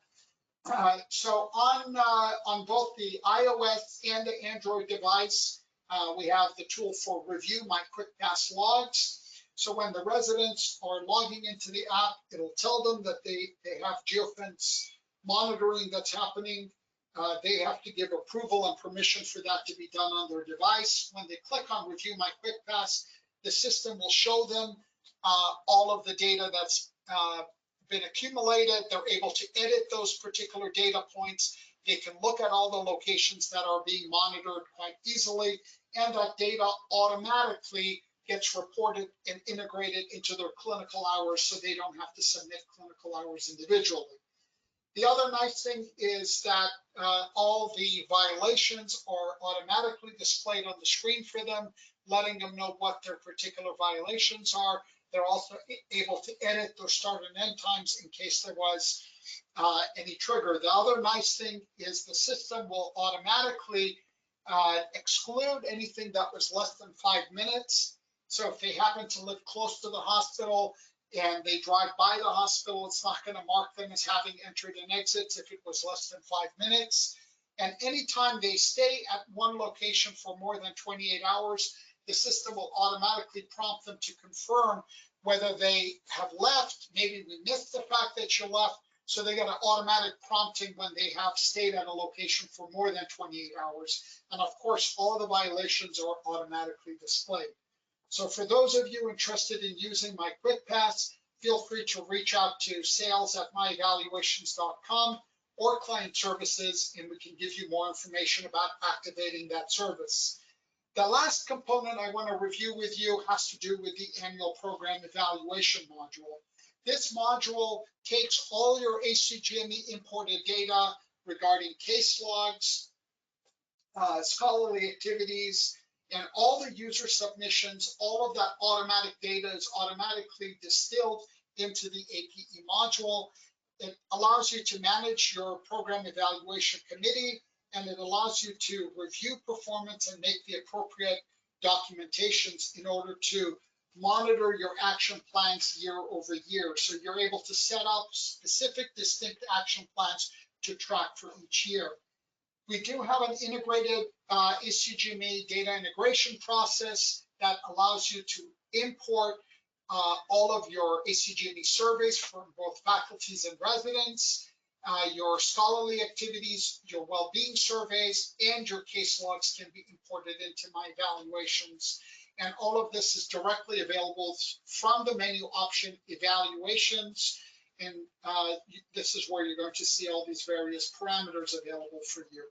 So on both the iOS and the Android device, we have the tool for review My Quick Pass logs. So when the residents are logging into the app, it'll tell them that they have geofence monitoring that's happening. They have to give approval and permission for that to be done on their device. When they click on Review My Quick Pass, the system will show them all of the data that's been accumulated. They're able to edit those particular data points. They can look at all the locations that are being monitored quite easily, and that data automatically gets reported and integrated into their clinical hours so they don't have to submit clinical hours individually. The other nice thing is that all the violations are automatically displayed on the screen for them, letting them know what their particular violations are. They're also able to edit their start and end times in case there was any trigger. The other nice thing is the system will automatically exclude anything that was less than 5 minutes. So if they happen to live close to the hospital and they drive by the hospital, it's not going to mark them as having entered and exits if it was less than 5 minutes. And anytime they stay at one location for more than 28 hours, the system will automatically prompt them to confirm whether they have left. Maybe we missed the fact that you left, so they get an automatic prompting when they have stayed at a location for more than 28 hours. And of course, all the violations are automatically displayed. So for those of you interested in using my Quick Pass, feel free to reach out to sales@myevaluations.com or client services, and we can give you more information about activating that service. The last component I want to review with you has to do with the annual program evaluation module. This module takes all your ACGME imported data regarding case logs, scholarly activities, and all the user submissions. All of that automatic data is automatically distilled into the APE module. It allows you to manage your program evaluation committee, and it allows you to review performance and make the appropriate documentations in order to monitor your action plans year over year. So you're able to set up specific, distinct action plans to track for each year. We do have an integrated ACGME data integration process that allows you to import all of your ACGME surveys from both faculties and residents, your scholarly activities, your well-being surveys, and your case logs can be imported into My Evaluations. And all of this is directly available from the menu option Evaluations. And this is where you're going to see all these various parameters available for you.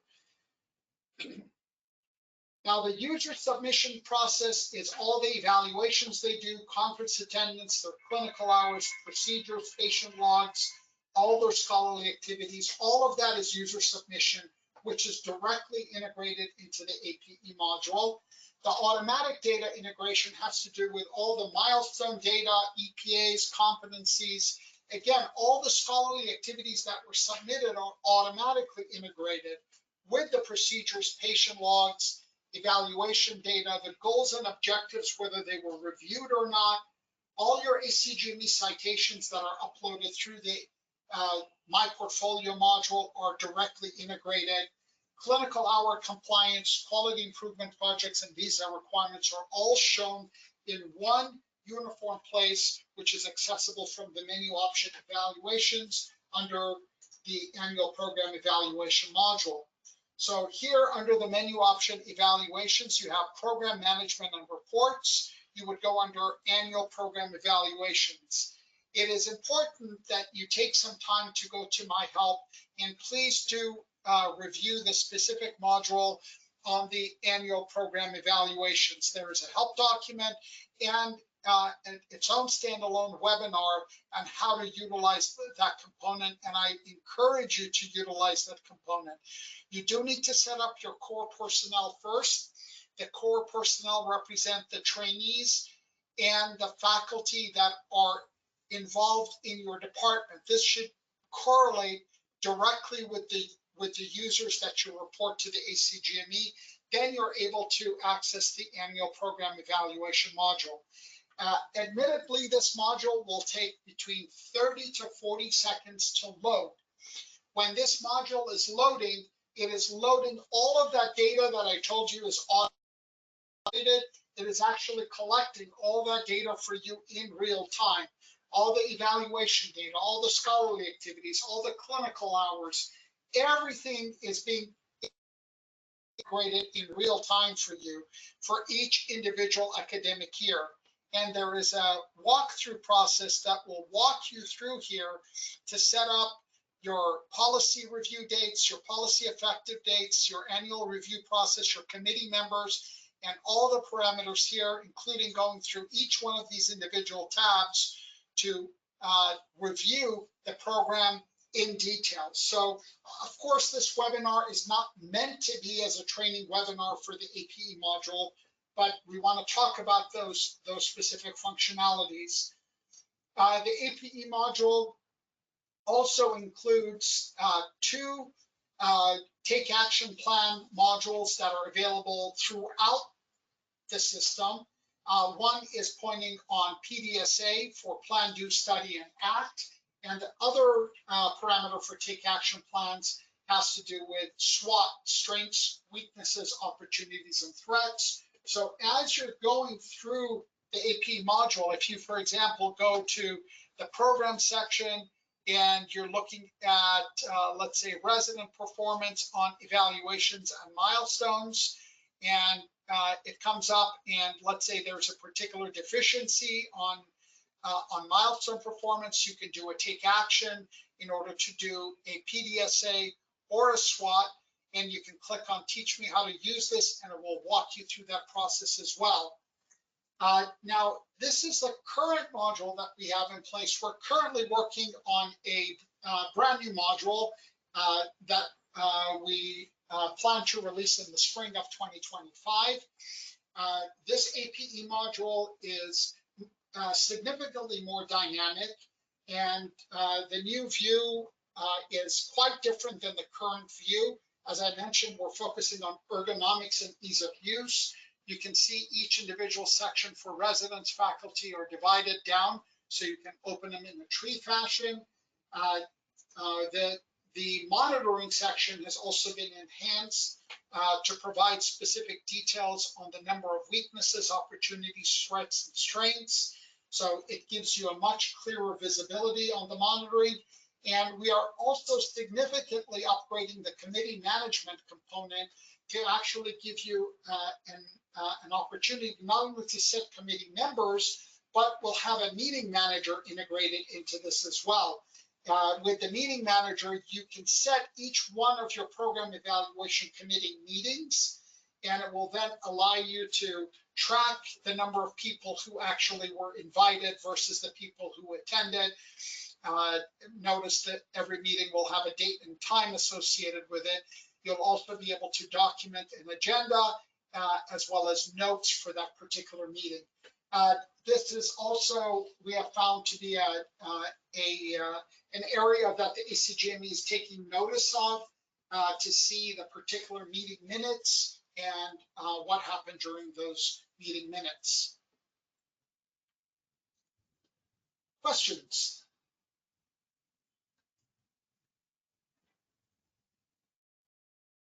Now, the user submission process is all the evaluations they do, conference attendance, their clinical hours, procedures, patient logs, all their scholarly activities. All of that is user submission, which is directly integrated into the APE module. The automatic data integration has to do with all the milestone data, EPAs, competencies. Again, all the scholarly activities that were submitted are automatically integrated with the procedures, patient logs, evaluation data, the goals and objectives, whether they were reviewed or not. All your ACGME citations that are uploaded through the My Portfolio module are directly integrated. Clinical hour compliance, quality improvement projects, and visa requirements are all shown in one uniform place, which is accessible from the menu option Evaluations under the annual program evaluation module. So here under the menu option Evaluations, you have program management and reports. You would go under annual program evaluations. It is important that you take some time to go to My Help, and please do review the specific module on the annual program evaluations. There is a help document and its own standalone webinar on how to utilize that component, and I encourage you to utilize that component. You do need to set up your core personnel first. The core personnel represent the trainees and the faculty that are involved in your department. This should correlate directly with the users that you report to the ACGME. Then you're able to access the annual program evaluation module. Admittedly, this module will take between 30 to 40 seconds to load. When this module is loading, it is loading all of that data that I told you is automated. It is actually collecting all that data for you in real time. All the evaluation data, all the scholarly activities, all the clinical hours, everything is being integrated in real time for you for each individual academic year. And there is a walkthrough process that will walk you through here to set up your policy review dates, your policy effective dates, your annual review process, your committee members, and all the parameters here, including going through each one of these individual tabs to review the program in detail. So, of course, this webinar is not meant to be as a training webinar for the APE module, but we want to talk about those specific functionalities. The APE module also includes two take action plan modules that are available throughout the system. One is pointing on PDSA for plan, do, study, and act. And the other parameter for take action plans has to do with SWOT, strengths, weaknesses, opportunities, and threats. So as you're going through the AP module, if you, for example, go to the program section and you're looking at, let's say, resident performance on evaluations and milestones, and it comes up and let's say there's a particular deficiency on milestone performance, you can do a take action in order to do a PDSA or a SWOT, and you can click on teach me how to use this and it will walk you through that process as well. Now, this is the current module that we have in place. We're currently working on a brand new module that we plan to release in the spring of 2025. This APE module is significantly more dynamic, and the new view is quite different than the current view. As I mentioned, we're focusing on ergonomics and ease of use. You can see each individual section for residents, faculty are divided down, so you can open them in a tree fashion. The monitoring section has also been enhanced to provide specific details on the number of weaknesses, opportunities, threats, and strengths. So it gives you a much clearer visibility on the monitoring. And we are also significantly upgrading the committee management component to actually give you an opportunity not only to set committee members, but we'll have a meeting manager integrated into this as well. With the meeting manager, you can set each one of your program evaluation committee meetings, and it will then allow you to track the number of people who actually were invited versus the people who attended. Notice that every meeting will have a date and time associated with it. You'll also be able to document an agenda as well as notes for that particular meeting. This is also, we have found to be an area that the ACGME is taking notice of to see the particular meeting minutes and what happened during those meeting minutes. Questions?